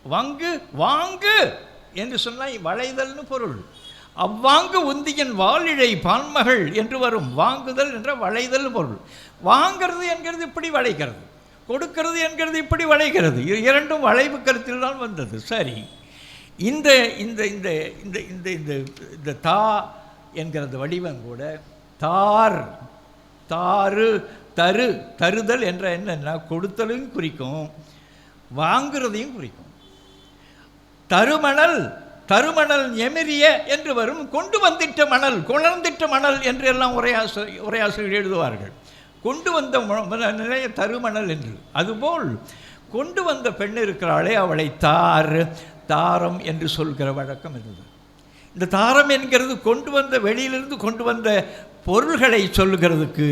வங்கு வாங்கு என்று சொன்னால் வளைதல்னு பொருள். அவ்வாங்கு உந்தியின் வாலிழை பான்மகள் என்று வரும். வாங்குதல் என்ற வளைதல் பொருள். வாங்கிறது என்கிறது இப்படி வளைக்கிறது, கொடுக்கிறது என்கிறது இப்படி வளைக்கிறது. இரண்டும் வளைவு கருத்தில் தான் வந்தது. சரி, இந்த இந்த இந்த இந்த இந்த இந்த இந்த தா என்கிற வடிவம் கூட தார், தாறு, தரு, தருதல் என்ற என்னன்னா கொடுத்தலையும் குறிக்கும், வாங்குறதையும் குறிக்கும். தருமணல், தருமணல் எமிரிய என்று வரும். கொண்டு வந்திட்ட மணல், கொணர்ந்திட்ட மணல் என்று எல்லாம் உரையாசிரியர் எழுதுவார்கள். கொண்டு வந்த நிலைய தருமணல் என்று. அதுபோல் கொண்டு வந்த பெண் இருக்கிறாளே அவளை தார், தாரம் என்று சொல்கிற வழக்கம் இருந்தது. இந்த தாரம் என்கிறது கொண்டு வந்த, வெளியிலிருந்து கொண்டு வந்த பொருள்களை சொல்லுகிறதுக்கு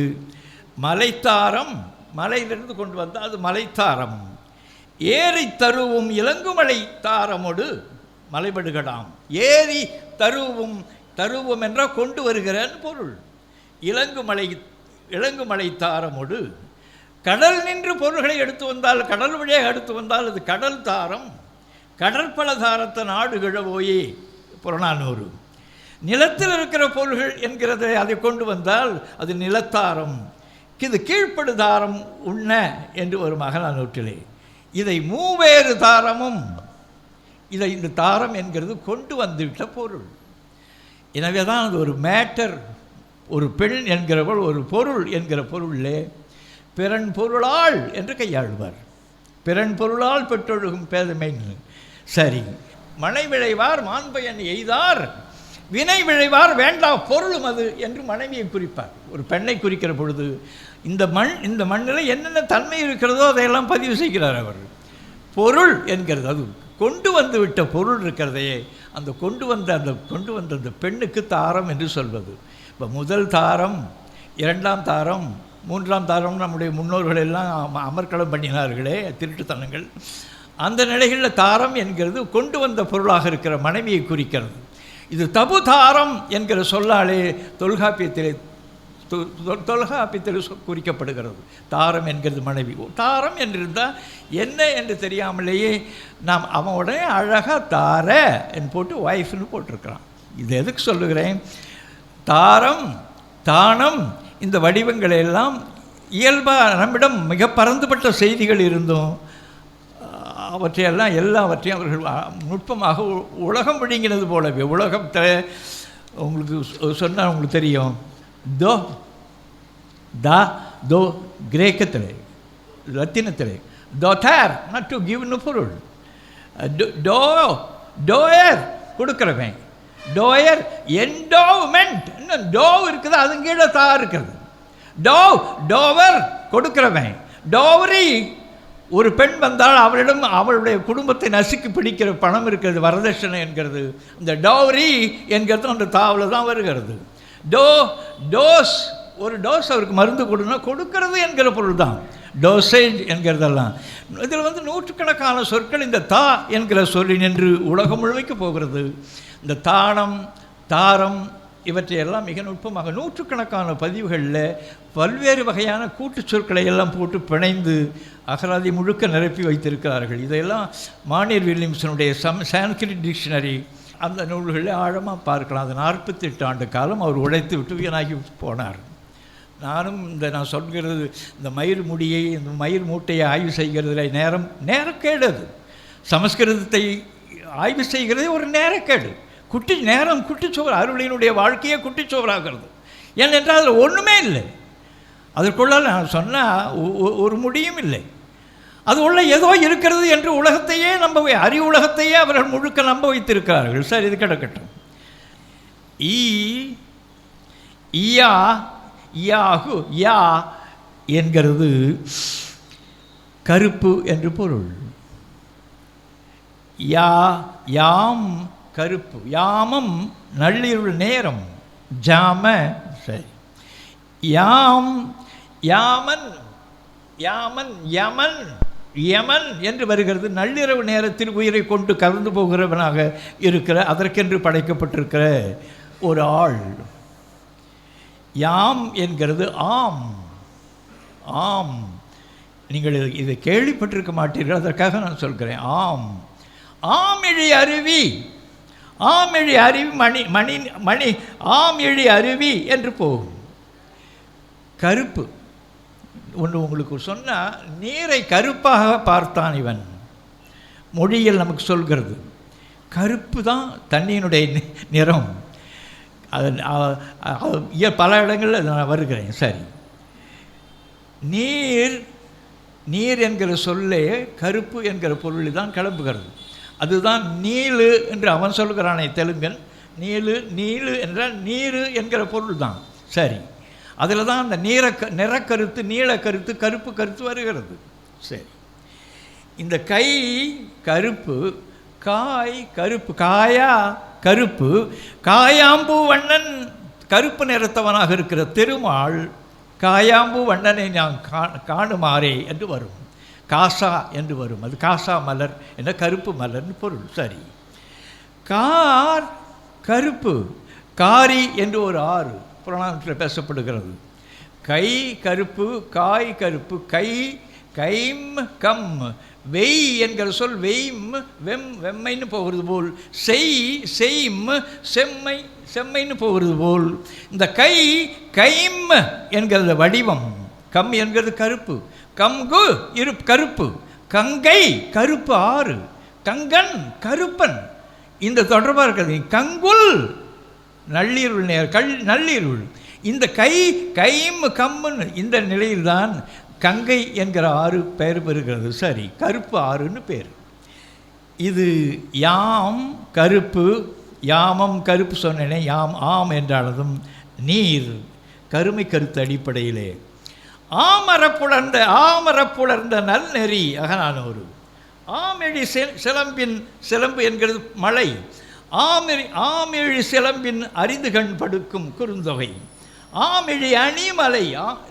மலைத்தாரம், மலையிலிருந்து கொண்டு வந்தால் அது மலைத்தாரம். ஏரி தருவும் இலங்குமலை தாரமோடு மலைபடுகடாம். ஏரி தருவும், தருவும் என்றால் கொண்டு வருகிறன்னு பொருள். இலங்குமலை தாரமோடு கடல் நின்று பொருள்களை எடுத்து வந்தால், கடல் வழியாக எடுத்து வந்தால் அது கடல் தாரம். கடற்பல தாரத்தை நாடு கிழவோயே புறநானூறு. நிலத்தில் இருக்கிற பொருள்கள் என்கிறதை அதை கொண்டு வந்தால் அது நிலத்தாரம். இது கீழ்ப்படு தாரம் உண்ண என்று ஒரு மகநானூற்றிலே. இதை மூவேறு தாரமும், இதை இந்த தாரம் என்கிறது கொண்டு வந்துவிட்ட பொருள். எனவே தான் அது ஒரு மேட்டர், ஒரு பெண் என்கிறவள் ஒரு பொருள் என்கிற பொருளிலே பிறன் பொருளால் என்று கையாளுவார். பிறன் பொருளால் பெற்றொழுகும் பேதமை. சரி, மனை விளைவார் மாண்பயன் எய்தார், வினை விளைவார் வேண்டா பொருளும் அது என்று மனைவியை குறிப்பார். ஒரு பெண்ணை குறிக்கிற பொழுது இந்த மண்ணில் என்னென்ன தன்மை இருக்கிறதோ அதையெல்லாம் பதிவு செய்கிறார் அவர். பொருள் என்கிறது, அது கொண்டு வந்து விட்ட பொருள் இருக்கிறதையே அந்த கொண்டு வந்த அந்த பெண்ணுக்கு தாரம் என்று சொல்வது. இப்போ முதல் தாரம், இரண்டாம் தாரம், மூன்றாம் தாரம் நம்முடைய முன்னோர்கள் எல்லாம் அமர்க்களம் பண்ணினார்களே திருட்டுத்தனங்கள். அந்த நிலைகளில் தாரம் என்கிறது கொண்டு வந்த பொருளாக இருக்கிற மனைவியை குறிக்கிறது. இது தபு தாரம் என்கிற சொல்லாலே தொல்காப்பியத்திலே குறிக்கப்படுகிறது. தாரம் என்கிறது மனைவி. தாரம் என்றிருந்தால் என்ன என்று தெரியாமலேயே நாம் அவன் உடனே அழகாக தார என்று போட்டு ஒய்ஃப்னு போட்டிருக்கிறான். இது எதுக்கு சொல்லுகிறேன்? தாரம், தானம், இந்த வடிவங்களை எல்லாம் இயல்பாக நம்மிடம் மிக பரந்துபட்ட செய்திகள் இருந்தும் அவற்றையெல்லாம் எல்லாவற்றையும் அவர்கள் நுட்பமாக உலகம் விழுங்கினது போலவே. உலகத்தை உங்களுக்கு சொன்னால் உங்களுக்கு தெரியும். தோ தா தோ கிரேக்கத்தில், லத்தீனத்தில் தோத்தார் நாட் டு கிவ்னு பொருள். டோ டோயர் கொடுக்குறவன், டோயர் என்டோவ்மெண்ட், இன்னும் டோ இருக்குது, அது கீழே தா இருக்கிறது. To Tovar கொடுக்குறவன். டோவரி, ஒரு பெண் வந்தால் அவளிடம் அவளுடைய குடும்பத்தை நசுக்கி பிடிக்கிற பணம் இருக்கிறது, வரதட்சணை என்கிறது. இந்த டோவரி என்கிறது அந்த தாவில் தான் வருகிறது. டோஸ், ஒரு டோஸ் அவருக்கு மருந்து கொடுனா கொடுக்கிறது என்கிற பொருள் தான் டோசேஜ் என்கிறதெல்லாம். இதில் நூற்றுக்கணக்கான சொற்கள் இந்த தா என்கிற சொல்லி நின்று உலகம் முழுமைக்கு போகிறது. இந்த தானம், தாரம் இவற்றையெல்லாம் மிக நுட்பமாக நூற்றுக்கணக்கான பதிவுகளில் பல்வேறு வகையான கூட்டு சொற்களை எல்லாம் போட்டு பிணைந்து அகராதி முழுக்க நிரப்பி வைத்திருக்கிறார்கள். இதையெல்லாம் மானியர் வில்லியம்சனுடைய சான்ஸ்கிரிட் டிக்ஷனரி அந்த நூல்களில் ஆழமாக பார்க்கலாம். அது 48 ஆண்டு காலம் அவர் உழைத்து விட்டு வீணாகி போனார். நானும் நான் சொல்கிறது இந்த மயிர் முடியை, இந்த மயிர் மூட்டையை ஆய்வு செய்கிறதுல நேரக்கேடு. அது சமஸ்கிருதத்தை ஆய்வு செய்கிறதே ஒரு நேரக்கேடு. குட்டிச்சோறு, அருளினுடைய வாழ்க்கையே குட்டிச்சோறாகிறது. ஏனென்றால் அதில் ஒன்றுமே இல்லை. அதற்குள்ளால் நான் சொன்னால் ஒரு முடியும் இல்லை. அது உள்ள ஏதோ இருக்கிறது என்று உலகத்தையே அறிவு உலகத்தையே அவர்கள் முழுக்க நம்ப வைத்திருக்கிறார்கள். சரி, இது கிடக்கட்டும். ஈயா, யாகு, யா என்கிறது கருப்பு என்று பொருள். யாம் கருப்பு, யாமம் நள்ளிருள் நேரம், ஜாம. சரி, யாமன், யமன் என்று வருகிறது. நள்ளிரவு நேரத்தில் உயிரை கொண்டு கலந்து போகிறவனாக இருக்கிற, அதற்கென்று படைக்கப்பட்டிருக்கிற ஒரு ஆள். யாம் என்கிறது ஆம். நீங்கள் இதை கேள்விப்பட்டிருக்க மாட்டீர்கள், அதற்காக நான் சொல்கிறேன். ஆமிழி அருவி, ஆமிழி அருவி, மணி மணி மணி ஆமிழி அருவி என்று போகும். கருப்பு ஒன்று உங்களுக்கு சொன்னால், நீரை கருப்பாக பார்த்தான் இவன். மொழியில் நமக்கு சொல்கிறது கருப்பு தான் தண்ணியினுடைய நிறம். அது பல இடங்களில் நான் வருகிறேன். சரி, நீர் நீர் என்கிற சொல்லே கருப்பு என்கிற பொருளில் தான் கிளம்புகிறது. அதுதான் நீலு என்று அவன் சொல்கிறானே தெலுங்கன். நீலு என்றால் நீரு என்கிற பொருள் தான். சரி, அதில் தான் அந்த நிறக்கருத்து, நீளக்கருத்து, கருப்பு கருத்து வருகிறது. சரி, இந்த கை கருப்பு, காய் கருப்பு, காயா கருப்பு, காயாம்பூ வண்ணன் கருப்பு நிறத்தவனாக இருக்கிற திருமால் காயாம்பூ வண்ணனை நான் காணுமாறே என்று வரும். காசா என்று வரும். அது காசா மலர் என்ற கருப்பு மலர்னு பொருள். சரி, கார் கருப்பு, காரி என்று ஒரு ஆறு புராணத்தில் பேசப்படுகிறது. கை கருப்பு, காய் கருப்பு, கைம் கம், வெய் என்கிற சொல் வெய்ம் வெம்மைன்னு போகிறது போல், செய்ம் செம்மைன்னு போகிறது போல், இந்த கைம் என்கிறது வடிவம், கம் என்கிறது கருப்பு, கங்கு கருப்பு, கங்கை கருப்பு ஆறு, கங்கன் கருப்பன், இந்த தொடர்பாக இருக்கிறது. கங்குல் நள்ளீருள் நள்ளீருள். இந்த கைம் கம்முன்னு இந்த நிலையில்தான் கங்கை என்கிற ஆறு பெயர் பெறுகிறது. சரி, கருப்பு ஆறுன்னு பேர். இது யாம் கருப்பு, யாமம் கருப்பு சொன்னேனே, ஆம் என்றானதும் நீர் கருமை கருத்து அடிப்படையிலே ஆமரப்புலர்ந்த நல்நெறி அகனானோரு. ஆமெழி சிலம்பு என்கிறது மலை. ஆமெழி சிலம்பின் அரிது கண் படுக்கும் குறுந்தொகை. ஆமெழி அணிமலை,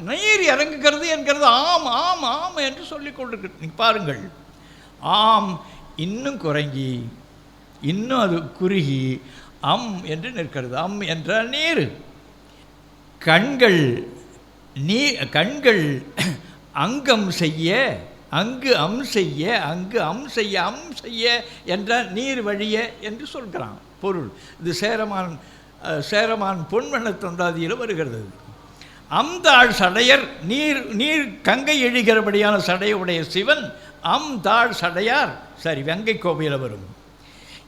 நீர் இறங்குகிறது என்கிறது ஆம் என்று சொல்லிக் கொண்டிருக்கிறது. நீங்கள் பாருங்கள், ஆம் இன்னும் குறைங்கி, இன்னும் அது குறுகி என்று நிற்கிறது. என்றால் நீர். கண்கள் அங்கம் செய்ய, அங்கு செய்ய என்றால் நீர் வழிய என்று சொல்கிறான் பொருள். இது சேரமான் பொன்வண்ண தந்தாதியில் வருகிறது. தாழ் சடையர், நீர் கங்கை எழுகிறபடியான சடையுடைய சிவன் தாழ் சடையார். சரி, வெங்கை கோவையில் வரும்.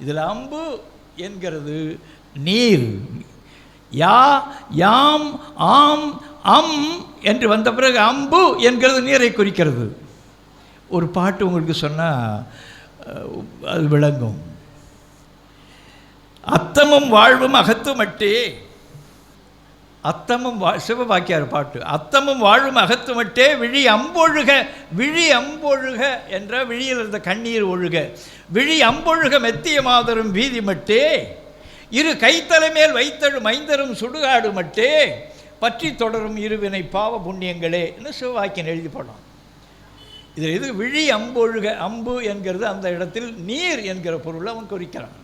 இதில் அம்பு என்கிறது நீர். யாம் ஆம் என்று வந்த பிறகு அம்பு என்கிறது நீரை குறிக்கிறது. ஒரு பாட்டு உங்களுக்கு சொன்னால் அது விளங்கும். அத்தமும் வாழ்வும் அகத்துமட்டே, சிவபாக்கியார் பாட்டு. அத்தமும் வாழும் அகத்துமட்டே விழி அம்பொழுக என்ற விழியில் இருந்த கண்ணீர் ஒழுக, விழி அம்பொழுக மெத்திய மாதரும் வீதி மட்டே, இரு கைத்தலை மேல் வைத்தழும் மைந்தரும் சுடுகாடு மட்டே, பற்றி தொடரும் இருவினை பாவ புண்ணியங்களே என்று சிவவாக்கியன் எழுதி போனான். இதில் இது விழி அம்பொழுக, அம்பு என்கிறது அந்த இடத்தில் நீர் என்கிற பொருளை அவன் குறிக்கிறான்.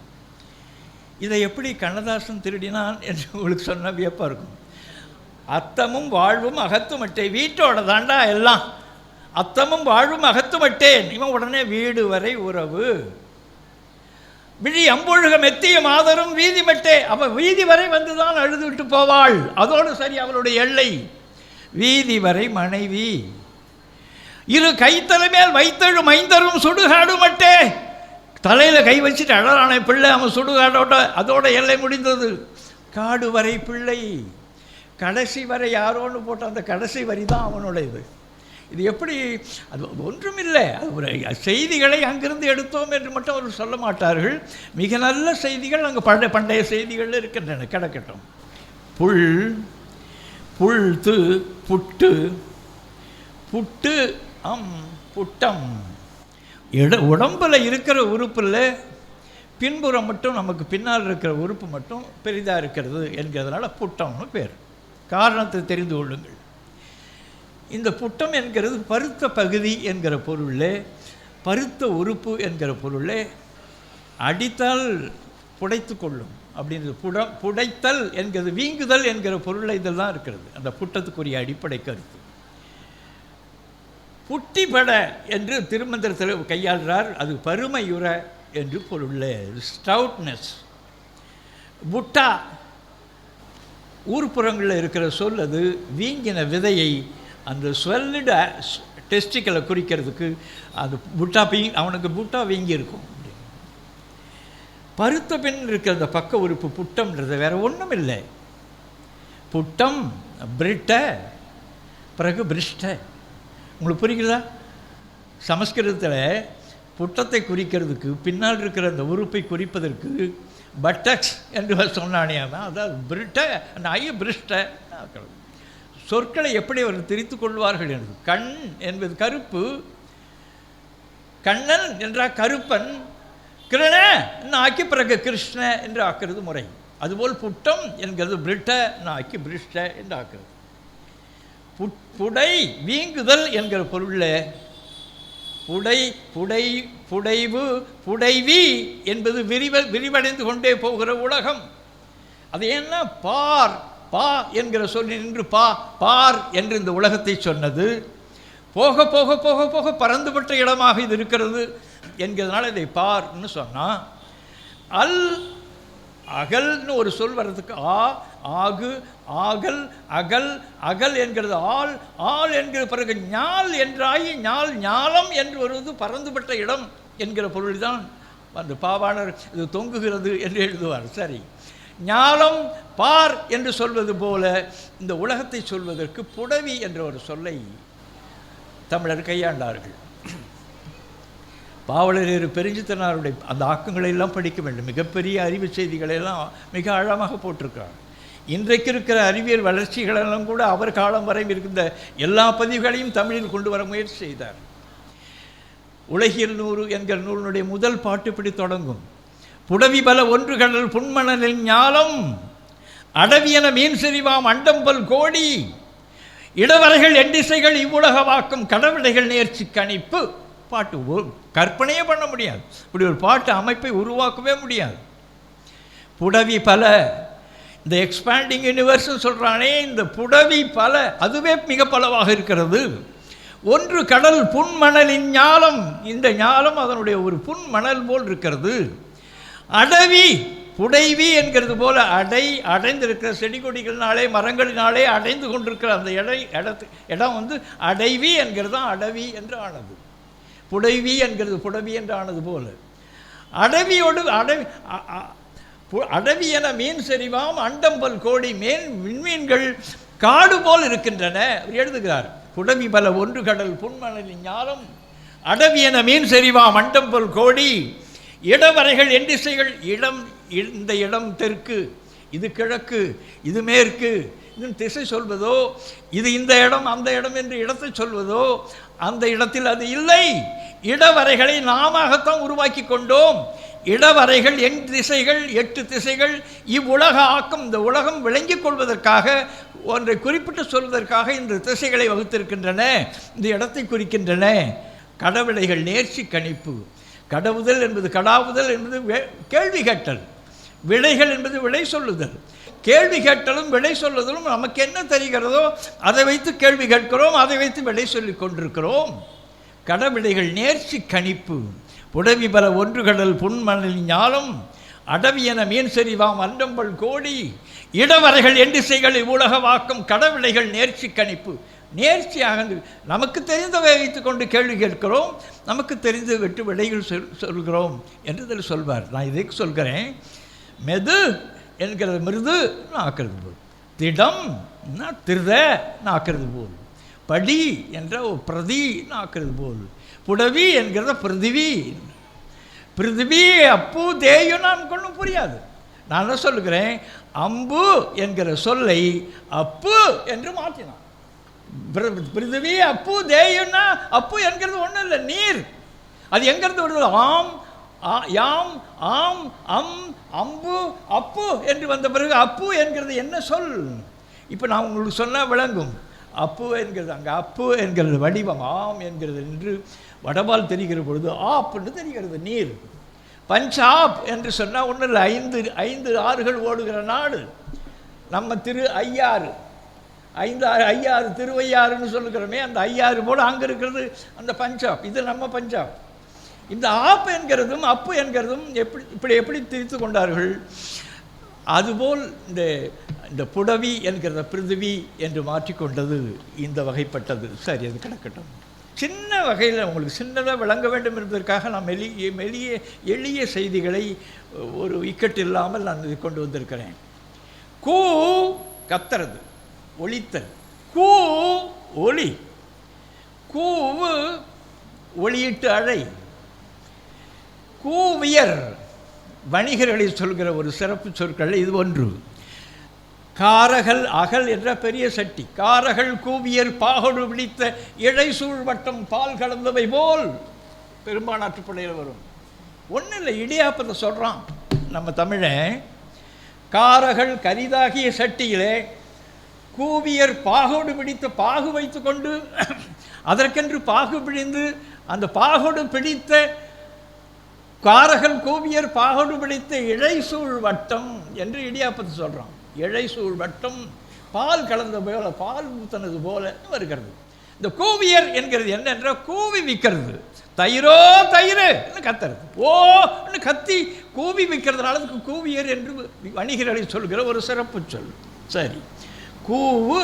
இதை எப்படி கண்ணதாசன் திருடினான் என்று உங்களுக்கு சொன்ன வியப்பாக இருக்கும். அத்தமும் வாழ்வும் அகத்துமட்டே, வீட்டோட தாண்டா எல்லாம். அத்தமும் வாழ்வும் அகத்துமட்டேன், இவன் உடனே வீடு வரை உறவு. விழி அம்பொழுக மெத்திய மாதரும் வீதி மட்டே, அவள் வீதி வரை வந்துதான் அழுது விட்டு போவாள். அதோடு சரி, அவளுடைய எல்லை வீதி வரை மனைவி. இரு கைத்தலை மேல் வைத்தழும் மைந்தரும் சுடுகாடு மட்டே, தலையில் கை வச்சுட்டு அழறான பிள்ளை, அவன் சுடுகாடோட அதோட எல்லை முடிந்தது. காடு வரை பிள்ளை, கடைசி வரை யாரோன்னு போட்ட அந்த கடைசி வரி தான் அவனுடையது. இது எப்படி? அது ஒன்றுமில்லை, அது ஒரு செய்திகளை அங்கிருந்து எடுத்தோம் என்று மட்டும் அவர்கள் சொல்ல மாட்டார்கள். மிக நல்ல செய்திகள் அங்கே பண்டைய செய்திகள் இருக்கின்றன. கிடக்கட்டும். புல்து புட்டு புட்டம். உடம்பில் இருக்கிற உறுப்பில் பின்புறம் மட்டும், நமக்கு பின்னால் இருக்கிற உறுப்பு மட்டும் பெரிதாக இருக்கிறது என்கிறதுனால புட்டம்னு பேர். காரணத்தை தெரிந்து கொள்ளுங்கள். இந்த புட்டம் என்கிறது பருத்த பகுதி என்கிற பொருளே, பருத்த உறுப்பு என்கிற பொருளே, அடித்தால் புடைத்து கொள்ளும் அப்படின்றது. புடைத்தல் என்கிறது வீங்குதல் என்கிற பொருளை இதில் தான் இருக்கிறது. அந்த புட்டத்துக்குரிய அடிப்படை கருத்து. புட்டிபட என்று திருமந்திரத்தில் கையாளுறார். அது பருமையுற என்று பொருள், ஸ்டவுட்னஸ். புட்டா ஊர்ப்புறங்களில் இருக்கிற சொல், அது வீங்கின விதையை அந்த ஸ்வெல்லிட டெஸ்டிக்கலை குறிக்கிறதுக்கு அது புட்டா அவனுக்கு புட்டா வீங்கி இருக்கும். பருத்த பின் இருக்கிற அந்த பக்க உறுப்பு புட்டம்ன்றது வேறு ஒன்றும் இல்லை. புட்டம், பிரிட்ட, பிறகு பிரிஷ்ட. உங்களுக்கு புரிகிறதா? சமஸ்கிருதத்தில் புட்டத்தை குறிக்கிறதுக்கு பின்னால் இருக்கிற அந்த உறுப்பை குறிப்பதற்கு பட்டக்ஸ் என்று சொன்னானே தான், அதாவது பிரிட்ட பிரிஷ்ட. சொற்களை எப்படி அவர்கள் திரித்து கொள்வார்கள் என்று. கண் என்பது கருப்பு, கண்ணன் என்றால் கருப்பன், கிருண ஆக்கி பிறகு கிருஷ்ண என்று ஆக்கிறது முறை. அதுபோல் புட்டம் என்கிறது பிரிட்ட ஆக்கி பிரிஷ்ட என்று ஆக்கிறது. புடை வீங்குதல் என்கிற பொருளில் புடை புடை புடைவு புடைவி என்பது விரிவடைந்து கொண்டே போகிற உலகம். அது என்ன? பார், பா என்கிற சொல்லி நின்று பார் என்று இந்த உலகத்தை சொன்னது. போக போக போக போக பறந்துபட்ட இடமாக இது இருக்கிறது என்கிறதுனால இதை பார்ன்னு சொன்னான். அகல்னு ஒரு சொல் வர்றதுக்கு ஆகு, ஆகல், அகல், அகல் என்கிறது ஆள் என்கிற பிறகு ஞால் என்றாகி ஞாலம் என்று வருவது பறந்துபட்ட இடம் என்கிற பொருள் தான் அந்த பாவாணர் இது தொங்குகிறது என்று எழுதுவார். சரி, ஞாலம் பார் என்று சொல்வது போல இந்த உலகத்தை சொல்வதற்கு புடவி என்ற ஒரு சொல்லை தமிழர் கையாண்டார்கள். பாவலரேறு பெருஞ்சித்தனாருடைய அந்த ஆக்கங்களை எல்லாம் படிக்க வேண்டும். மிகப்பெரிய அறிவு செய்திகளெல்லாம் மிக ஆழமாக போட்டிருக்கிறார். இன்றைக்கு இருக்கிற அறிவியல் வளர்ச்சிகளெல்லாம் கூட அவர் காலம் வரை இருக்கின்ற எல்லா பதிவுகளையும் தமிழில் கொண்டு வர முயற்சி செய்தார். உலகியல் 100 என்கிற நூலினுடைய முதல் பாட்டு இப்படி தொடங்கும். புடவி பல ஒன்று கடல் புன்மணலின் ஞாலம், அடவியன மீன் செறிவாம் அண்டம்பல் கோடி, இடவரைகள் எண்டிசைகள் இவ்வுலக வாக்கும் கடவுளைகள் நேர்ச்சி கணிப்பு. பாட்டு கற்பனையே பண்ண முடியாது. இப்படி ஒரு பாட்டு அமைப்பை உருவாக்கவே முடியாது. புடவி பல, இந்த எக்ஸ்பேண்டிங் யூனிவர்ஸ்னு சொல்கிறானே, இந்த புடவி பல அதுவே மிக பலவாக இருக்கிறது. ஒன்று கடல் புன்மணலின் ஞாலம், இந்த ஞாலம் அதனுடைய ஒரு புன்மணல் போல் இருக்கிறது. அடவி புடைவி என்கிறது போல அடைந்திருக்கிற செடி கொடிகளினாலே மரங்களினாலே அடைந்து கொண்டிருக்கிற அந்த இடம் வந்து அடைவி என்கிறது தான் அடவி என்று ஆனது. புடைவி என்கிறது புடவி என்று ஆனது போல அடவியோடு அடவி என மீன் செறிவாம் அண்டம்பல் கோடி, விண்மீன்கள் காடு போல் இருக்கின்றன எழுதுகிறார். புடவி பல ஒன்று கடல் புன்மணலின் ஞாலம், அடவி என மீன் செறிவாம் அண்டம்பல் கோடி, இடவரைகள் எண்டிசைகள். இந்த இடம் தெற்கு, இது கிழக்கு, இது மேற்கு, இது திசை சொல்வதோ, இது இந்த இடம் அந்த இடம் என்று இடத்தை சொல்வதோ, அந்த இடத்தில் அது இல்லை. இடவரைகளை நாமத்தான் உருவாக்கி கொண்டோம். இடவரைகள் எண் திசைகள் 8 திசைகள் இவ்வுலக ஆக்கம், இந்த உலகம் விளங்கிக் கொள்வதற்காக ஒன்றை குறிப்பிட்டு சொல்வதற்காக இந்த திசைகளை வகுத்திருக்கின்றன, இந்த இடத்தை குறிக்கின்றன. கடவுளைகள் நேர்ச்சி கணிப்பு. கடவுதல் என்பது கடாவுதல் என்பது கேள்வி கேட்டல், விடைகள் என்பது விடை சொல்லுதல். கேள்வி கேட்டலும் விடை சொல்லுதலும் நமக்கு என்ன தெரிகிறதோ அதை வைத்து கேள்வி கேட்கிறோம், அதை வைத்து விடை சொல்லிக் கொண்டிருக்கிறோம். கடவிடைகள் நேர்ச்சி கணிப்பு. புடவி பல ஒன்று கடல் புன்மணல் ஞாலம், அடவியன மீன் செறிவாம் அண்டம்பல் கோடி, இடவரைகள் எண்டிசைகள் இவ்வுலக வாக்கம் கடவிடைகள் நேர்ச்சி கணிப்பு. நேர்ச்சியாக நமக்கு தெரிந்தவை வைத்துக் கொண்டு கேள்வி கேட்கிறோம், நமக்கு தெரிந்த வெட்டு விடைகள் சொல்கிறோம் என்று இதில் சொல்வார். நான் இதை சொல்கிறேன். மெது என்கிறது மிருது ஆக்கிறது போல், திடம் திருத ஆக்கிறது போல், படி என்ற பிரதி ஆக்கிறது போல், புடவி என்கிறத பிருதிவி. பிருதிவி அப்பு தேயும் நான் கொண்டும் புரியாது. நான் என்ன சொல்லுகிறேன், அம்பு என்கிற சொல்லை அப்பு என்று மாற்றினான். பிருதிவி அப்பு தேயுன்னா அப்பு என்கிறது ஒன்றும் இல்லை, நீர். அது எங்கிருந்து வருது? ஆம் யாம் ஆம் அம் அம்பு அப்பு என்று வந்த பிறகு அப்பு என்கிறது என்ன சொல்? இப்போ நான் உங்களுக்கு சொன்னால் விளங்கும். அப்பு என்கிறது அங்கே அப்பு என்கிறது வடிவம், ஆம் என்கிறது என்று வடபால் தெரிகிற பொழுது ஆப் என்று தெரிகிறது நீர். பஞ்சாப் என்று சொன்னால் ஒன்றும் இல்லை, 5 ஆறுகள் ஓடுகிற நாடு நம்ம திரு ஐயாறு. ஐயாறு திருவையாறுன்னு சொல்லுகிறோமே, அந்த ஐயாறு போல் அங்கே இருக்கிறது அந்த பஞ்சாப். இது நம்ம பஞ்சாப். இந்த ஆப் என்கிறதும் அப்பு என்கிறதும் எப்படி திரித்து கொண்டார்கள். அதுபோல் இந்த புடவி என்கிறத பிருத்திவி என்று மாற்றிக்கொண்டது இந்த வகைப்பட்டது. சரி, அது கிடக்கட்டும். சின்ன வகையில் உங்களுக்கு சின்னதாக விளங்க வேண்டும் என்பதற்காக நான் எளிய செய்திகளை ஒரு இக்கட்டு இல்லாமல் நான் இது கொண்டு வந்திருக்கிறேன். கூ கத்துறது, ஒலித்தல். கூ ஒலி. கூவு ஒளியிட்டு அழை. கூவியர் வணிகர்களை சொல்கிற ஒரு சிறப்பு சொற்கள் இது ஒன்று. காரகல் அகல் என்ற பெரிய சட்டி. காரகல் கூவியர் பாகொடு பிடித்த இழைசூழ் வட்டம் பால் கலந்தவை போல் பெரும்பாலாற்றுப்படையில் வரும். ஒன்றும் இல்லை, இடியாப்பத்தை சொல்கிறான் நம்ம தமிழன். காரகல் கரிதாகிய சட்டியிலே கூவியர் பாகோடு பிடித்த பாகு வைத்து கொண்டு அதற்கென்று பாகு பிடிந்து அந்த பாகோடு பிடித்த காரகல் கூவியர் பாகோடு பிடித்த இழைசூழ் வட்டம் என்று இடியாப்பத்தை சொல்கிறான். இழைசூழ் வட்டம் பால் கலந்த போல, பால் ஊத்தனது போல வருகிறது. இந்த கூவியர் என்கிறது என்னென்ற கூவி விற்கிறது. தயிரோ தயிர் கத்துறது, ஓன்னு கத்தி கூவி விற்கிறதுனால அதுக்கு கூவியர் என்று வணிகர்களை சொல்கிற ஒரு சிறப்பு சொல். சரி, கூவு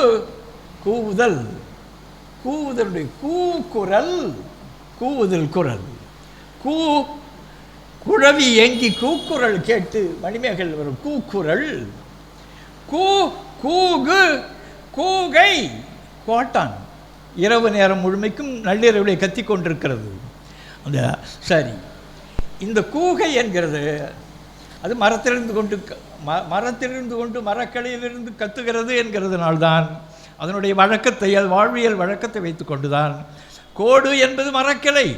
கூவுதல். கூவுதலுடைய கூக்குரல், கூவுதல் குரல். குழவி ஏங்கி கூக்குரல் கேட்டு மணிமேகல் வரும் கூக்குரல். கூகு கூகை கோட்டான் இரவு நேரம் முழுமைக்கும் நள்ளிரவிலே கத்தி கொண்டிருக்கிறது. அந்த சரி, இந்த கூகை என்கிறது அது மரத்திலிருந்து கொண்டு மரக்கலையிலிருந்து கத்துகிறது என்கிறதுனால்தான் அதனுடைய வழக்கத்தை, வாழ்வியல் வழக்கத்தை வைத்து கொண்டுதான். கோடு என்பது மரக்கிளை.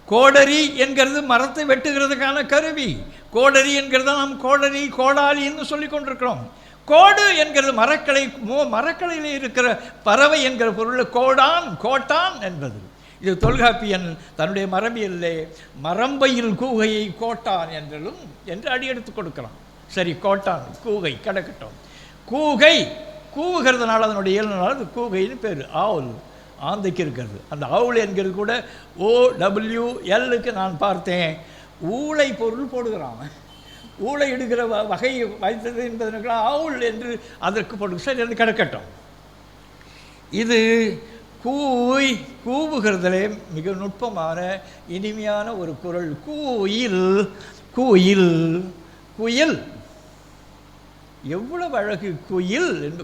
கோடரி என்கிறது மரத்தை வெட்டுகிறதுக்கான கருவி. கோடரி என்கிறத நாம் கோடரி கோடாலின்னு சொல்லி கொண்டிருக்கிறோம். கோடு என்கிறது மரக்கலையில் இருக்கிற பறவை என்கிற பொருள் கோடான் கோட்டான் என்பது. இது தொல்காப்பியன் தன்னுடைய மரபியல்லே மரம்பையில் கூகையை கோட்டான் என்று அடியெடுத்து கொடுக்கலாம். சரி, கோட்டான் கூகை கிடக்கட்டும். கூகை கூவுகிறதுனால அதனுடைய இயல்புனால அது கூகைன்னு பேர். ஆவுல் ஆந்தைக்கு இருக்கிறது. அந்த ஆவுல் என்கிறது கூட OWLக்கு நான் பார்த்தேன் ஊளை பொருள் போடுகிறான். ஊளை எடுக்கிற வகை வைத்தது என்பதற்கு ஆவுல் என்று அதற்கு போடு. சரி, அது கிடக்கட்டும். இது கூவுகிறதுலே மிக நுட்பமான இனிமையான ஒரு குரல். கூயில் கூயில் குயில் எவ்வளவு அழகு. குயில் என்று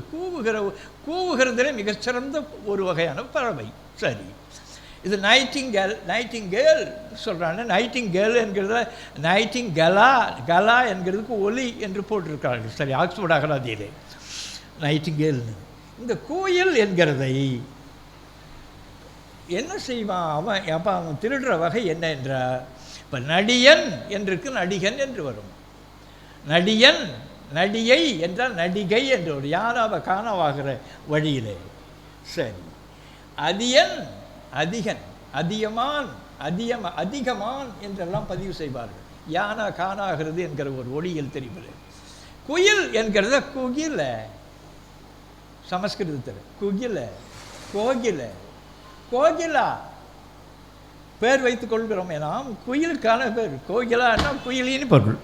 கூவுகிறதுலே மிகச்சிறந்த ஒரு வகையான பறவை. சரி, இது நைட்டிங்கேல் சொல்கிறாங்க. நைட்டிங்கேல் என்கிறத கலா என்கிறதுக்கு ஒலி என்று போட்டிருக்கிறார்கள். சரி, ஆக்ஸ்போர்ட் அகராதியிலே நைட்டிங்கேல். இந்த குயில் என்கிறதை என்ன செய்வான் அவன் திருடுற வகை என்ன என்றால், இப்போ நடியன் என்றுக்கு நடிகன் என்று வரும். நடியன் நடிகை என்றால் நடிகை என்று ஒரு யானாவை காணவாகிற வழியிலே. சரி, அதியன் அதிகன், அதியமான் அதிகமான் என்றெல்லாம் பதிவு செய்வார்கள். யானா காணாகிறது என்கிற ஒரு ஒளியில் தெரிவது. குயில் என்கிறத குகில, சமஸ்கிருதத்தில் குகில, கோகில, கோகிலா பேர் வைத்துக் கொள்கிறோம். நாம் குயிலுக்கான பேர் கோகிலான்னா குயிலின்னு பொருள்.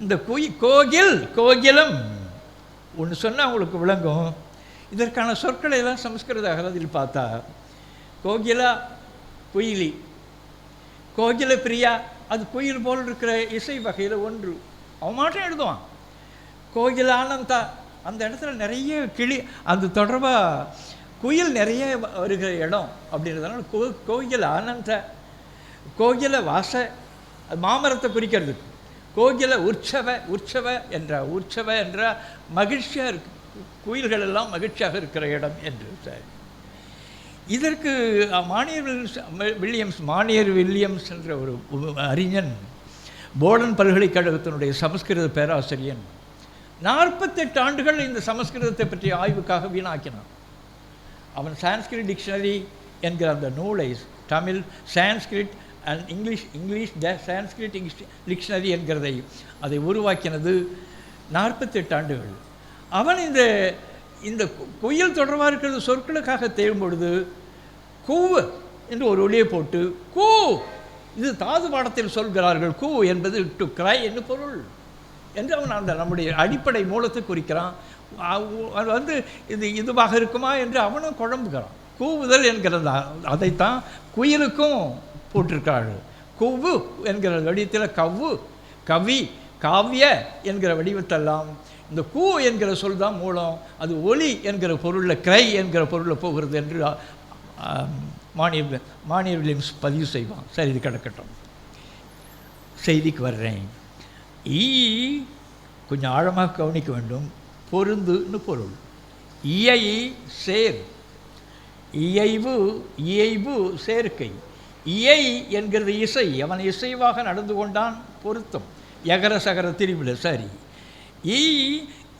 இந்த கோகிலம் ஒன்று சொன்னால் உங்களுக்கு விளங்கும். இதற்கான சொற்களை எல்லாம் சமஸ்கிருத அகராதியில் பார்த்தா கோகிலா குயிலி, கோகில பிரியா அது குயில் போல் இருக்கிற இசை வகையில் ஒன்று. அவன் மாட்டம் எழுதுவான். கோகிலானந்தா அந்த இடத்துல நிறைய அந்த தொடர்பாக குயில் நிறைய வருகிற இடம் அப்படின்றதுனால கோகில ஆனந்த, கோகில வாச மாமரத்தை குறிக்கிறதுக்கு. கோகில உற்சவ என்ற மகிழ்ச்சியாக இருக்கு. குயில்கள் எல்லாம் மகிழ்ச்சியாக இருக்கிற இடம் என்று. சரி, இதற்கு மானியர் வில்லியம்ஸ் என்ற ஒரு அறிஞன், போர்டன் பல்கலைக்கழகத்தினுடைய சமஸ்கிருத பேராசிரியன், 48 ஆண்டுகள் இந்த சமஸ்கிருதத்தை பற்றிய ஆய்வுக்காக வீணாக்கினான். அவன் சான்ஸ்கிரிட் டிக்ஷனரி என்கிற அந்த நூலை, Tamil Sanskrit and English Sanskrit dictionary என்கிறதை அதை உருவாக்கினது 48 ஆண்டுகள். அவன் இந்த குயில் தொடர்பாக இருக்கிறது சொற்களுக்காக தேடும் பொழுது கூவு என்று ஒரு ஒளியை போட்டு கூ, இது தாது பாடத்தில் சொல்கிறார்கள். கூ என்பது டு கிரை என்று பொருள் என்று அவன் அந்த நம்முடைய அடிப்படை மூலத்தை குறிக்கிறான். அது இது இதுவாக இருக்குமா என்று அவனும் குழம்புகிறான். கூவுதல் என்கிறதா அதைத்தான் குயிலுக்கும் போட்டிருக்கிறார்கள். கூவு என்கிற வடிவத்தில் கவ்வு, கவி, காவிய என்கிற வடிவத்தெல்லாம் இந்த கூ என்கிற சொல் தான் மூலம். அது ஒலி என்கிற பொருளில் கிரை என்கிற பொருளில் போகிறது என்று மானியர் வில்லியம்ஸ் பதிவு செய்வான். சரி, இது கிடக்கட்டும், செய்திக்கு வர்றேன். ஈ கொஞ்சம் ஆழமாக கவனிக்க வேண்டும். பொருந்துன்னு பொருள். இயை சேர், இயைபு சேர்க்கை. இயை என்கிறது இசை, அவன் இசைவாக நடந்து கொண்டான், பொருத்தம், எகர சகர திரிவில். சரி.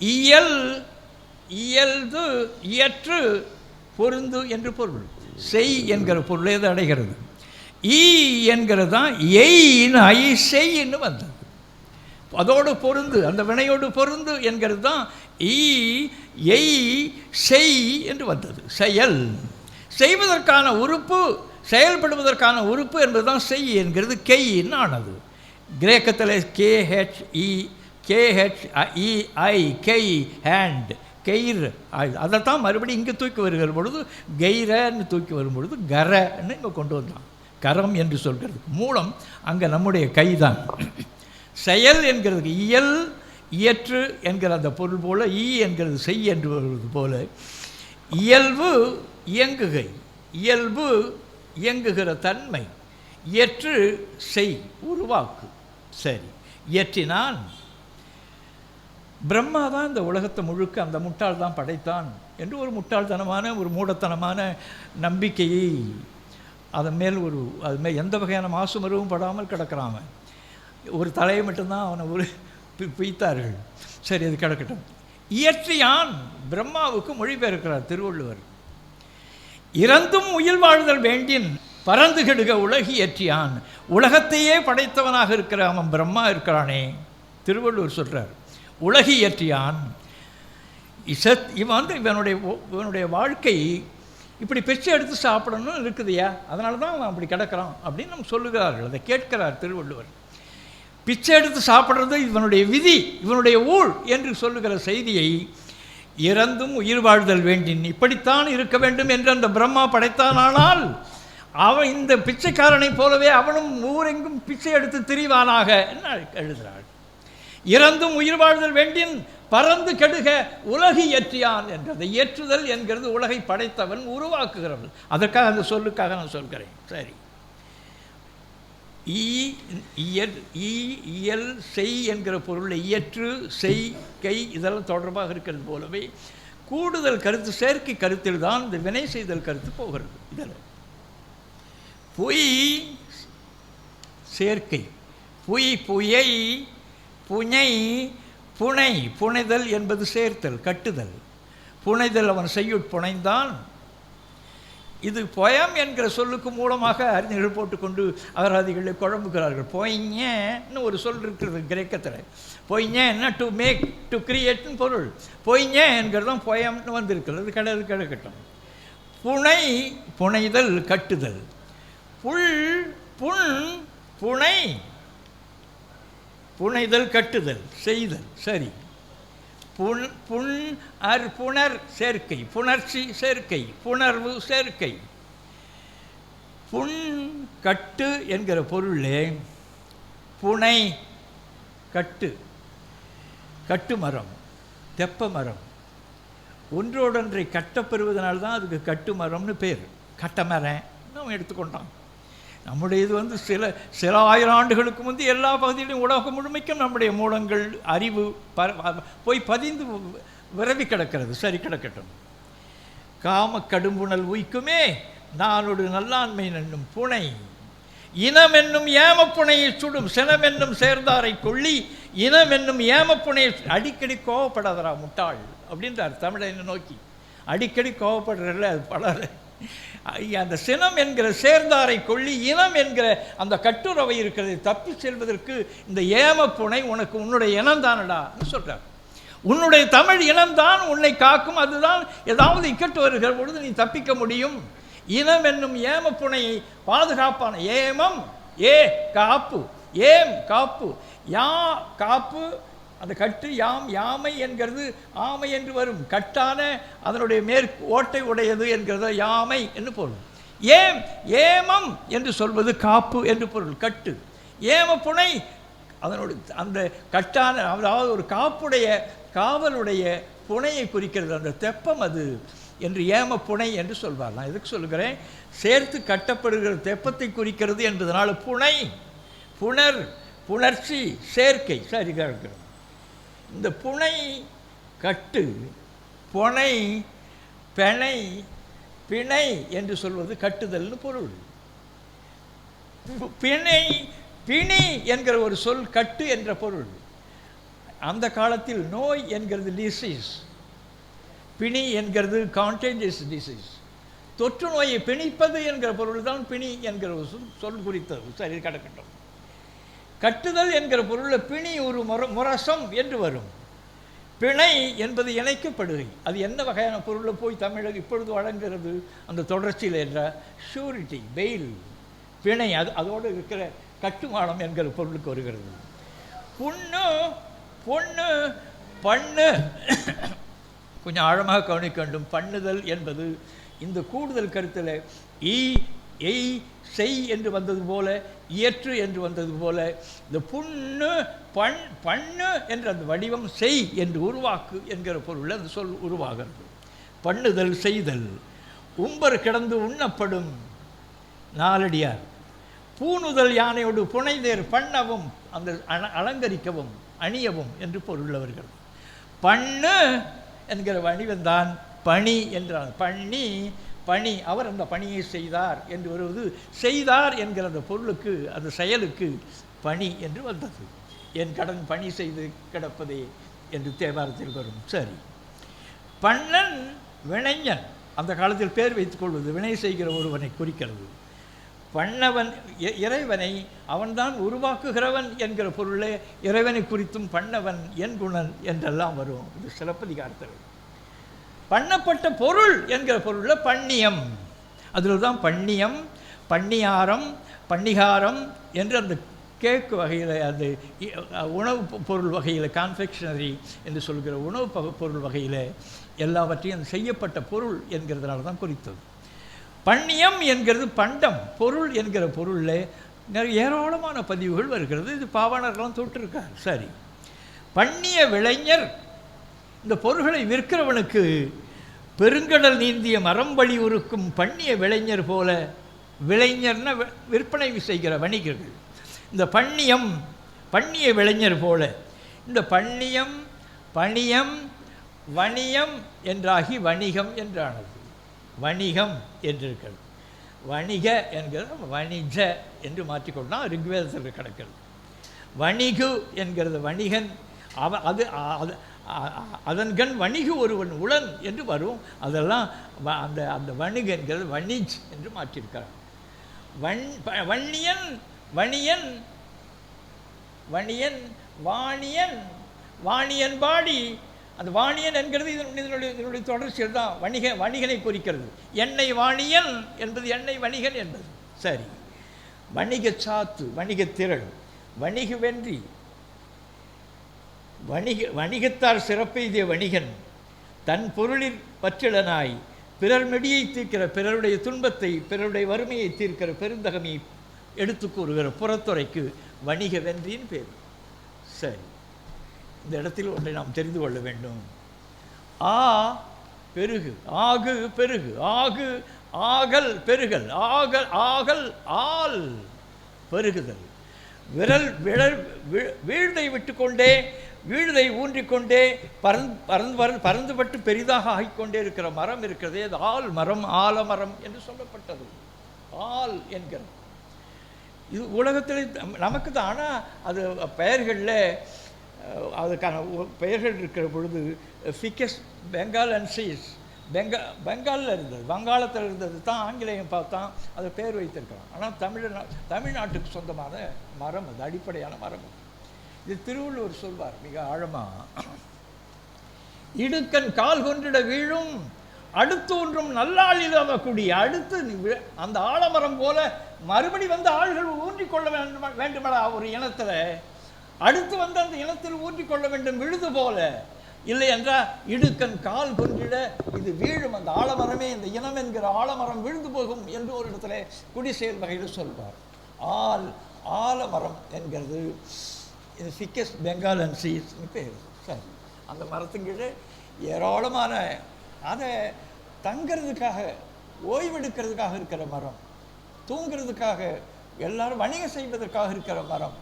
இயல், இயல்து, இயற்று, பொருந்து என்று பொருள். செய் என்கிற பொருளை அது அடைகிறது. ஈ என்கிறது தான் எய்ன்னு ஐ செய்ன்னு வந்தது. அதோடு பொருந்து, அந்த வினையோடு பொருந்து என்கிறது தான் ஈ எய் செய் என்று வந்தது. செயல், செய்வதற்கான உறுப்பு, செயல்படுவதற்கான உறுப்பு என்பது தான் செய் என்கிறது கெய்ன்னு ஆனது. கிரேக்கத்தில் KHEI கெய், ஹேண்ட், கெய்ர், அதைத்தான் மறுபடியும் இங்கே தூக்கி வருகிற பொழுது கெய்ரன்னு தூக்கி வரும் பொழுது கரன்னு இங்கே கொண்டு வந்தான். கரம் என்று சொல்கிறதுக்கு மூலம் அங்கே நம்முடைய கைதான். செயல் என்கிறதுக்கு இயல், இயற்று என்கிற அந்த பொருள் போல ஈ என்கிறது செய் என்று வருவது போல இயல்பு இயங்குகை, இயல்பு இயங்குகிற தன்மை, இயற்று செய் உருவாக்கு. சரி, இயற்றினான். பிரம்மா தான் இந்த உலகத்தை முழுக்க அந்த முட்டாள் தான் படைத்தான் என்று ஒரு முட்டாள்தனமான ஒரு மூடத்தனமான நம்பிக்கையை அதன் மேல் அது மேல் எந்த வகையான மாசுமரவும் படாமல் கிடக்கிறான். ஒரு தலையை மட்டும்தான் அவனை ஒரு பிய்த்தார்கள். சரி, அது கிடக்கட்டும். இயற்றியான் பிரம்மாவுக்கு மொழிபெயர்க்கிறார் திருவள்ளுவர். இறந்தும் உயிர் வாழ்தல் வேண்டின் பறந்து கெடுக உலகி இயற்றியான். உலகத்தையே படைத்தவனாக இருக்கிற அவன் பிரம்மா இருக்கிறானே, திருவள்ளுவர் சொல்கிறார். உலகி இயற்றியான். இவன் இவனுடைய வாழ்க்கை இப்படி பிச்சை எடுத்து சாப்பிடணும்னு இருக்குதுயா, அதனால தான் அவன் அப்படி கிடக்கிறான் அப்படின்னு நம்ம சொல்லுகிறார்கள். அதை கேட்கிறார் திருவள்ளுவர். பிச்சை எடுத்து சாப்பிட்றது இவனுடைய விதி, இவனுடைய ஊழ் என்று சொல்லுகிற செய்தியை இறந்தும் உயிர் வாழ்தல் வேண்டின் இப்படித்தான் இருக்க வேண்டும் என்று அந்த பிரம்மா படைத்தானால் அவன் இந்த பிச்சைக்காரனை போலவே அவனும் ஊரெங்கும் பிச்சை எடுத்து திரிவானாக என்ன எழுதுகிறாள். இறந்தும் உயிர் வாழ்தல் வேண்டின் பறந்து கெடுக உலகி இயற்றியான் என்றது. இயற்றுதல் என்கிறது உலகை படைத்தவன், உருவாக்குகிறவன். அதற்காக அந்த சொல்லுக்காக நான் சொல்கிறேன். சரி, இயல் செய் என்கிற பொருளை இயற்று செய் கை இதெல்லாம் தொடர்பாக இருக்கிறது போலவே கூடுதல் கருத்து செயற்கை கருத்தில் தான் இந்த வினை செய்தல் கருத்து போகிறது. இதில் பொய் சேர்க்கை, பொய், புயை, புனை, புனை, புனைதல் என்பது சேர்த்தல், கட்டுதல். புனைதல் அவன் செய்யுட் புனைந்தான். இது பொயம் என்கிற சொல்லுக்கு மூலமாக அறிஞர்கள் போட்டுக்கொண்டு அகராதிகளை குழம்புகிறார்கள். பொய்ஞன்னு ஒரு சொல் இருக்கிறது கிரேக்கத்தில். பொய்ஞன்னா டு மேக், டு கிரியேட்னு பொருள். பொய்ஞ என்கிறது தான் பொயம்னு வந்திருக்கிறது. கிடக்கட்டும். புனை, புனைதல், கட்டுதல். புல், புண், புனை, புனைதல், கட்டுதல், செய்தல். சரி. புணர் சேர்க்கை, புணர்ச்சி சேர்க்கை, புணர்வு சேர்க்கை. புண் கட்டு என்கிற பொருளே புனை கட்டு, கட்டு மரம், தெப்ப மரம், ஒன்றோடொன்றை கட்டப்பெறுவதனால்தான் அதுக்கு கட்டு மரம்னு பேர். கட்ட மரம் நம்ம எடுத்துக்கொண்டோம். நம்முடைய இது சில ஆயிரம் ஆண்டுகளுக்கு முந்தி எல்லா பகுதியிலும் உலகம் முழுமைக்கும் நம்முடைய மூலங்கள் அறிவு போய் பதிந்து விரவி கிடக்கிறது. சரி, கிடக்கட்டும். காம கடும்புணல் உய்க்குமே நானொடு நல்லாண்மை என்னும் புனை, இனம் என்னும் ஏமப்புனையை சுடும் சினம் என்னும் சேர்ந்தாரை கொள்ளி, இனம் என்னும் ஏமப்புனையை அடிக்கடி கோவப்படாதரா முட்டாள் அப்படின்றார் தமிழை நோக்கி. அடிக்கடி கோவப்படுறல அது பலர். அந்த சினம் என்கிற சேர்ந்தாரை கொள்ளி, இனம் என்கிற அந்த கட்டுறவை இருக்கிறதை தப்பி செல்வதற்கு இந்த ஏமப்புனை உனக்கு உன்னுடைய இனம்தானடான்னு சொல்கிறார். உன்னுடைய தமிழ் இனம்தான் உன்னை காக்கும். அதுதான் ஏதாவது இக்கட்டு வருகிற பொழுது நீ தப்பிக்க முடியும். இனம் என்னும் ஏம புனையை பாதுகாப்பான ஏமம் ஏ காப்பு ஏம் காப்பு யா காப்பு அந்த கட்டு யாம் யாமை என்கிறது ஆமை என்று வரும். கட்டான அதனுடைய ஓட்டை உடையது என்கிறது யாமை என்று பொருள். ஏம் ஏமம் என்று சொல்வது காப்பு என்று பொருள். கட்டு ஏம புனை அதனுடைய அந்த கட்டான அதாவது ஒரு காப்புடைய காவலுடைய புனையை குறிக்கிறது. அந்த தெப்பம் அது என்று ஏம புனை என்று சொல்வார். நான் எதுக்கு சொல்லுகிறேன், சேர்த்து கட்டப்படுகிற தெப்பத்தை குறிக்கிறது என்பதனால் புனை புணர் புணர்ச்சி சேர்க்கை சரியாக இருக்கிறது. இந்த புனை கட்டு புனை பெணை பிணை என்று சொல்வது கட்டுதல்னு பொருள். பிணை பிணி என்கிற ஒரு சொல் கட்டு என்ற பொருள். அந்த காலத்தில் நோய் என்கிறது டிசீஸ், பிணி என்கிறது கான்டேஜியஸ் டிசீஸ். தொற்று நோயை பிணிப்பது என்கிற பொருள் தான் பிணி என்கிற ஒரு சொல் குறித்தது. சரி கிடக்கட்டும். கட்டுதல் என்கிற பொருளில் பிணி ஒரு முரசம் என்று வரும். பிணை என்பது இணைக்கப்படுகை. அது என்ன வகையான பொருளில் போய் தமிழக இப்பொழுது வழங்குகிறது அந்த தொடர்ச்சியில் என்ற ஷூரிட்டி பெயில் பிணை அதோடு இருக்கிற கட்டுமானம் என்கிற பொருளுக்கு வருகிறது. புண்ணு பொண்ணு பண்ணு கொஞ்சம் ஆழமாக கவனிக்க வேண்டும். பண்ணுதல் என்பது இந்த கூடுதல் கருத்தில் எய் செய் என்று வந்தது போல, இயற்று என்று வந்தது போல, இந்த புண்ணு பண்ணு என்ற அந்த வடிவம் செய் என்று உருவாக்கு என்கிற பொருள் அந்த சொல் உருவாகிறது. பண்ணுதல் செய்தல். உம்பர் கிடந்து உண்ணப்படும் நாலடியார். பூணுதல் யானையோடு புனைதேர் பண்ணவும் அந்த அலங்கரிக்கவும் அணியவும் என்று பொருள்ளவர்கள். பண்ணு என்கிற வடிவம்தான் பணி என்றார். பண்ணி பணி அவர் அந்த பணியை செய்தார் என்று வருவது செய்தார் என்கிற அந்த பொருளுக்கு அந்த செயலுக்கு பணி என்று வந்தது. என் கடன் பணி செய்து கிடப்பதே என்று தேவாரத்தில் வரும். சரி, பண்ணன் வினைஞன் அந்த காலத்தில் பேர் வைத்துக் கொள்வது வினை செய்கிற ஒருவனை குறிக்கிறது. பண்ணவன் இறைவனை அவன்தான் உருவாக்குகிறவன் என்கிற பொருளே இறைவனை குறித்தும் பண்ணவன் என் குணன் என்றெல்லாம் வரும். இது சிலப்பதிகாரத்தில். பண்ணப்பட்ட பொருள் என்கிற பொருளில் பண்ணியம், அதில் தான் பண்ணியம் பண்ணியாரம் பண்டிகாரம் என்று அந்த கேக்கு வகையில் அந்த உணவு பொருள் வகையில் கான்ஃபெக்ஷனரி என்று சொல்கிற உணவு பொருள் வகையில் எல்லாவற்றையும் செய்யப்பட்ட பொருள் என்கிறதுனால தான் குறித்தது. பண்ணியம் என்கிறது பண்டம் பொருள் என்கிற பொருளில் நிறைய ஏராளமான பதிவுகள் வருகிறது. இது பாவாணர்லாம் தொட்டிருக்கார். சரி, பண்ணிய விளைஞர் இந்த பொருள்களை விற்கிறவனுக்கு பெருங்கடல் நீந்திய மரம்பழி உருக்கும் பண்ணிய விளைஞர் போல. விளைஞர்னா விற்பனை செய்கிற வணிகர்கள். இந்த பண்ணியம் பண்ணிய விளைஞர் போல. இந்த பண்ணியம் பணியம் வணியம் என்றாகி வணிகம் என்றானது. வணிகம் என்றிருக்கிறது. வணிக என்கிறது வணிஜ என்று மாற்றிக்கொண்டால் ரிக்வேதத்தில் கிடக்கிறது. வணிகு என்கிறது வணிகன். அது அதன்கண் வணிகு ஒருவன் உளன் என்று வரும். அதெல்லாம் அந்த அந்த வணிக என்கிறது வணிஜ் என்று மாற்றியிருக்கிறார். வன்னியன் வணியன் வணியன் வாணியன் வாணியன் பாடி. அந்த வாணியன் என்கிறது இதனுடைய தொடர்ச்சியில் தான் வணிகனை குறிக்கிறது. எண்ணெய் வாணியன் என்பது எண்ணெய் வணிகன் என்பது. சரி, வணிக சாத்து வணிக திரள் வணிக வென்றி வணிகத்தார் சிறப்பெய்திய வணிகன் தன் பொருளில் பற்றிலனாய் பிறர் மெடியை தீர்க்கிற பிறருடைய துன்பத்தை பிறருடைய வறுமையை தீர்க்கிற பெருந்தகமை எடுத்து கூறுகிற புறத்துறைக்கு வணிக வென்றியின் பேர். சரி, இந்த இடத்தில் ஒன்றை நாம் தெரிந்து கொள்ள வேண்டும். பெருகு ஆகு பெருகு ஆகு ஆகல் பெருகல் ஆகல் ஆகல் ஆல் பெருகுதல். வீழ்தை விட்டுக்கொண்டே வீழ்தை ஊன்றிக்கொண்டே பறந்துபட்டு பெரிதாக ஆகிக்கொண்டே இருக்கிற மரம் இருக்கிறதே அது ஆல் மரம் ஆலமரம் என்று சொல்லப்பட்டது. ஆல் என்கிறது இது உலகத்தில் நமக்கு தான். ஆனால் அது பெயர்களில் அதுக்கான பெயர்கள் இருக்கிற பொழுது ஃபிக்கஸ் பெங்கால் அண்ட் சீஸ் பெங்காலில் இருந்தது, வங்காளத்தில் இருந்தது தான் ஆங்கிலேயம் பார்த்தான் அதை பேர் வைத்திருக்கிறான். ஆனால் தமிழ்நாட்டுக்கு சொந்தமான மரம் அது, அடிப்படையான மரம். இது திருவள்ளுவர் சொல்வார் மிக ஆழமாக. இடுக்கன் கால் கொன்றிட வீழும், அடுத்து ஒன்றும் நல்லாள் இல்லாத குடி. அடுத்து அந்த ஆலமரம் போல மறுபடி வந்து ஆள்கள் ஊன்றிக்கொள்ள வேண்டுமடா ஒரு இனத்தில், அடுத்து வந்து அந்த இனத்தில் ஊன்றிக்கொள்ள வேண்டும் விழுது போல. இல்லை என்றால் இடுக்கன் கால் கொன்றிட இது வீழும், அந்த ஆலமரமே, இந்த இனம் என்கிற ஆலமரம் விழுந்து போகும் என்று ஒரு இடத்துல குடிசெயல் வகையில் சொல்வார். ஆலமரம் என்கிறது இது ஃபிக்கஸ் பெங்காலன்சிஸ்னு பேர். சரி, அந்த மரத்துங்கீழே ஏராளமான அதை தங்கிறதுக்காக ஓய்வெடுக்கிறதுக்காக இருக்கிற மரம், தூங்கிறதுக்காக எல்லாரும் வணிகம் செய்வதற்காக இருக்கிற மரம்,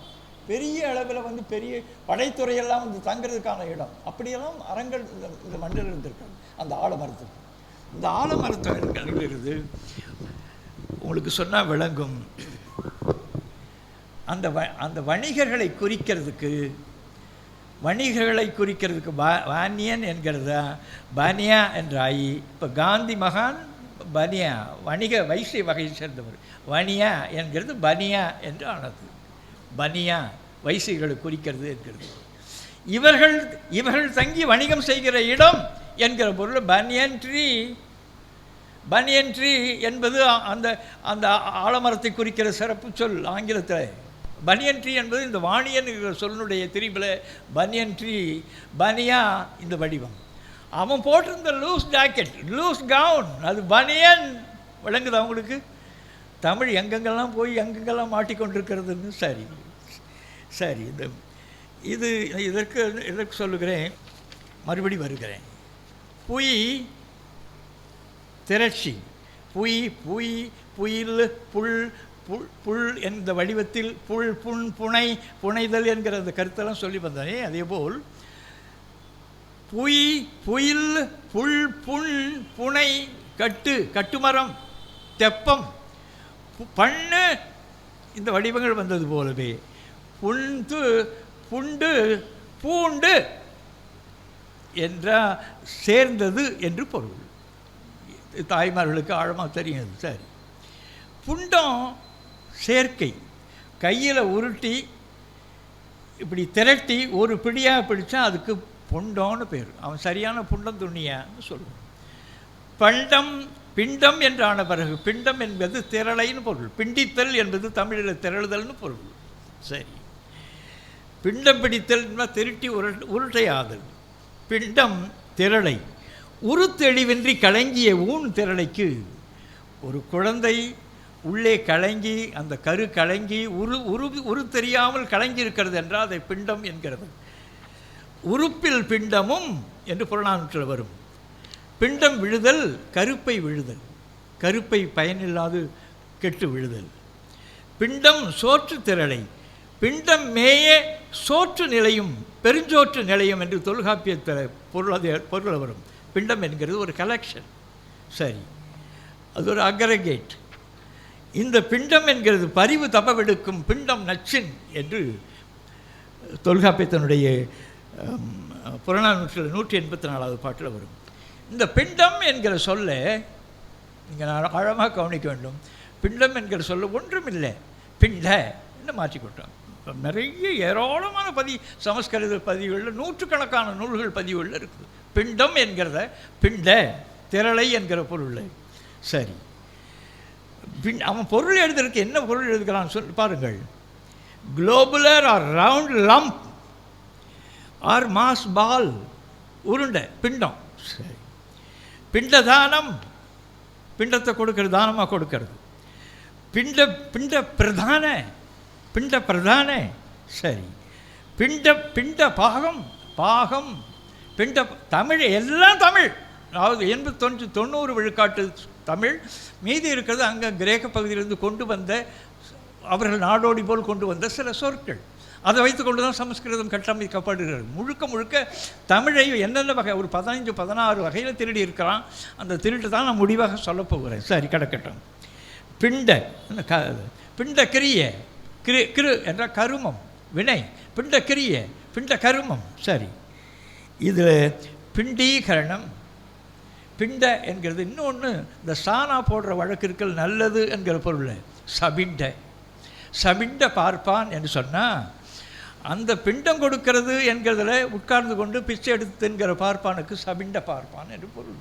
பெரிய அளவில் வந்து பெரிய படைத்துறையெல்லாம் வந்து தங்கிறதுக்கான இடம், அப்படியெல்லாம் அறங்கள் இந்த மண்ணில் இருந்திருக்காங்க. அந்த ஆலமரத்துக்கு, இந்த ஆலமரத்திலிருந்து உங்களுக்கு சொன்னால் விளங்கும். அந்த வணிகர்களை குறிக்கிறதுக்கு வானியன் என்கிறதா பானியா என்றாயி. இப்போ காந்தி மகான் பனியா, வணிக வைசிய வகையை சேர்ந்தவர். வனியா என்கிறது பனியா என்று ஆனது. பனியா வைசியர்களை குறிக்கிறது என்கிறது. இவர்கள் தங்கி வணிகம் செய்கிற இடம் என்கிற பொருள் பனியன் ட்ரீ என்பது அந்த அந்த ஆலமரத்தை குறிக்கிற சிறப்பு சொல் ஆங்கிலத்தில். பனியன் ட்ரீ என்பது இந்த வாணியன் சொல்லுடைய திரிபில் பனியன் ட்ரீ, பனியா இந்த வடிவம். அவன் போட்டிருந்த லூஸ் ஜாக்கெட், லூஸ் கவுன், அது பனியன். விளங்குது அவங்களுக்கு? தமிழ் எங்கெங்கெல்லாம் போய் எங்கெங்கெல்லாம் மாட்டிக்கொண்டிருக்கிறதுன்னு. சரி இதற்கு சொல்லுகிறேன், மறுபடி வருகிறேன். புய் திரட்சி, புயில் புல் என்ற வடிவத்தில் புனைதல் என்கிற அந்த கருத்தெல்லாம் சொல்லி வந்தானே, அதேபோல் புயில் புனை கட்டுமரம், தெப்பம், பண்ணு இந்த வடிவங்கள் வந்தது போலவே புண்டு பூண்டு என்றால் சேர்ந்தது என்று பொருள். தாய்மார்களுக்கு ஆழமாக தெரியும். சரி, புண்டம் சேர்க்கை, கையில் உருட்டி இப்படி திரட்டி ஒரு பிடியாக பிடிச்சா அதுக்கு புண்டம்னு பேர். அவன் சரியான புண்டம் துணியான்னு சொல்லுவான். பிண்டம் என்றான பிறகு பிண்டம் என்பது திரளைன்னு பொருள். பிண்டித்தல் என்பது தமிழில் திரளுதல்னு பொருள். சரி, பிண்டம் பிடித்தல் திருட்டி உருட்டையாதல். பிண்டம் திரளை, உருத்தெளிவின்றி கலங்கிய ஊன் திரளைக்கு ஒரு குழந்தை உள்ளே கலங்கி, அந்த கரு கலங்கி உரு தெரியாமல் கலங்கி இருக்கிறது என்றால் அதை பிண்டம் என்கிறது. உறுப்பில் பிண்டமும் என்று புறநானூற்றில் வரும். பிண்டம் விழுதல், கருப்பை விழுதல், கருப்பை பயனில்லாது கெட்டு விழுதல். பிண்டம் சோற்று திரளை, பிண்டம் மேய சோற்று நிலையும் பெருஞ்சோற்று நிலையும் என்று தொல்காப்பியத்தில் பொருள் வரும். பிண்டம் என்கிறது ஒரு கலெக்ஷன். சரி, அது ஒரு அக்ரகேட். இந்த பிண்டம் என்கிறது பரிவு தபவெடுக்கும் பிண்டம் நச்சின் என்று தொல்காப்பியத்தினுடைய புறநானூற்றில் 184வது பாட்டில் வரும். இந்த பிண்டம் என்கிற சொல்ல நீங்கள் ஆழமாக கவனிக்க வேண்டும். பிண்டம் என்கிற சொல்ல ஒன்றுமில்லை, பிண்ட என்று மாற்றிக்கொண்டோம். நிறைய ஏராளமான சமஸ்கிருத பதிவுகளில் நூற்றுக்கணக்கான நூல்கள் பதிவுகளில் இருக்குது. பிண்டம் என்கிறத பிண்ட திரளை என்கிற பொருள். சரி, அவன் பொருள் எழுதுறதுக்கு என்ன பொருள் எழுதுகிறான்னு சொல்லி பாருங்கள். Globular or round lump or mass ball, உருண்டை பிண்டம். சரி, பிண்ட தானம், பிண்டத்தை கொடுக்கறது, தானமாக கொடுக்கறது. பிண்ட பிரதான. சரி, பிண்ட பாகம் பிண்ட தமிழ், எல்லாம் தமிழ். அதாவது 85-90 விழுக்காட்டு தமிழ், மீதி இருக்கிறது அங்கே கிரேக்க பகுதியிலிருந்து கொண்டு வந்த, அவர்கள் நாடோடி போல் கொண்டு வந்த சில சொற்கள். அதை வைத்துக்கொண்டு தான் சமஸ்கிருதம் கட்டமைக்கப்படுகிறது. முழுக்க தமிழை என்னென்ன வகை, ஒரு 15-16 வகையில் திருடி இருக்கிறான். அந்த திருட்டு தான் நான் முடிவாக சொல்ல போகிறேன். சரி, கிடக்கட்டும். பிண்ட கிரிய, கிரு என்ற கருமம் வினை, பிண்ட கிரிய பிண்ட கருமம். சரி, இது பிண்டீகரணம். பிண்ட என்கிறது இன்னொன்று, இந்த சாணா போடுற வழக்கிற்கள் நல்லது என்கிற பொருள். சபிண்ட பார்ப்பான் என்று சொன்னால் அந்த பிண்டம் கொடுக்கிறது என்கிறதுல உட்கார்ந்து கொண்டு பிச்சை எடுத்து தின்கிற பார்ப்பானுக்கு சபிண்ட பார்ப்பான் என்று பொருள்.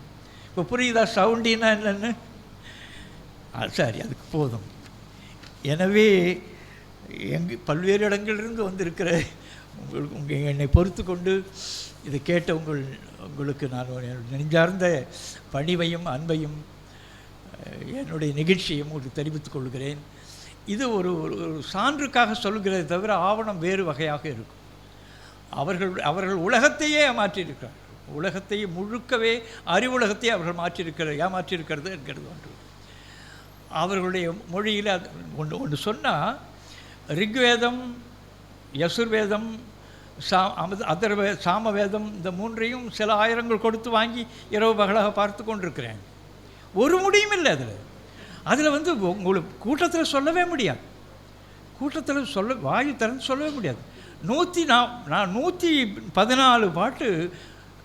இப்போ புரியுதா சவுண்டின்னா என்னென்னு? சரி, அதுக்கு போதும். எனவே பல்வேறு இடங்களிலிருந்து வந்திருக்கிற என்னை பொறுத்து கொண்டு இதை கேட்ட உங்களுக்கு நான் நெஞ்சார்ந்த பணிவையும் அன்பையும் என்னுடைய நிகழ்ச்சியும் உங்களுக்கு தெரிவித்துக் கொள்கிறேன். இது ஒரு சான்றுக்காக சொல்கிறதை தவிர ஆவணம் வேறு வகையாக இருக்கும். அவர்கள் உலகத்தையே ஏமாற்றியிருக்கிறார். உலகத்தையே முழுக்கவே அறிவுலகத்தையே அவர்கள் ஏமாற்றியிருக்கிறது என்கிறது ஒன்று. அவர்களுடைய மொழியில் அது ஒன்று சொன்னால், ரிக்வேதம், யசுர்வேதம், சாமவேதம், இந்த மூன்றையும் சில ஆயிரங்கள் கொடுத்து வாங்கி இரவு பகலாக பார்த்து கொண்டிருக்கிறேன். ஒரு முடியும் இல்லை அதில் உங்களுக்கு கூட்டத்தில் சொல்லவே முடியாது. கூட்டத்தில் வாயு திறந்து சொல்லவே முடியாது. 114 பாட்டு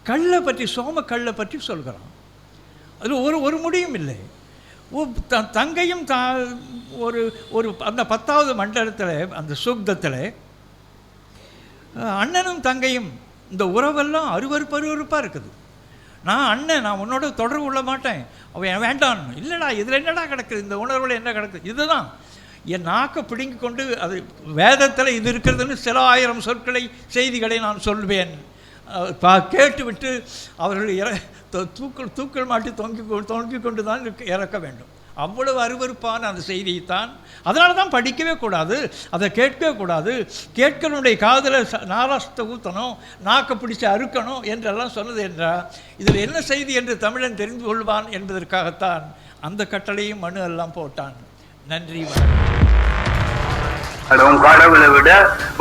கல்லை பற்றி, சோம கல்லை பற்றி சொல்கிறான். அதில் ஒரு முடியும் இல்லை. தங்கையும் ஒரு அந்த 10வது மண்டலத்தில், அந்த சுக்தத்தில் அண்ணனும் தங்கையும் இந்த உறவெல்லாம் அருவருப்பாக இருக்குது. நான் உன்னோட தொடர்பு கொள்ள மாட்டேன், அவன் வேண்டான். இல்லைடா, இதில் என்னடா கிடக்குது, இந்த உணர்வில் என்ன கிடக்குது? இதுதான் என் நாக்கை பிடுங்கி கொண்டு, அது வேதத்தில் இது இருக்கிறதுன்னு சில ஆயிரம் சொற்களை, செய்திகளை நான் சொல்வேன். கேட்டுவிட்டு அவர்கள் தூக்கல் மாட்டி தொங்கி கொண்டு தான் இறக்க வேண்டும். அவ்வளவு அருவருப்பான அந்த செய்தியைத்தான். அதனால தான் படிக்கவே கூடாது, அதை கேட்கவே கூடாது. கேட்கனுடைய காதில் நாராசத்தை ஊற்றணும், நாக்கை பிடிச்சி அறுக்கணும் என்றெல்லாம் சொன்னது என்றால் இதில் என்ன செய்தி என்று தமிழன் தெரிந்து கொள்வான் என்பதற்காகத்தான் அந்த கட்டளையும் மனு எல்லாம் போட்டான். நன்றி. உன் கடவுளை விட,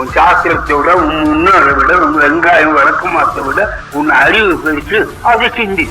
உன் சாஸ்திரத்தை விட, உன் முன்னோரை விட, உன் வெங்காயம் வழக்கமாத்தை விட உன் அறிவு பெருசு, அதை சிந்தி.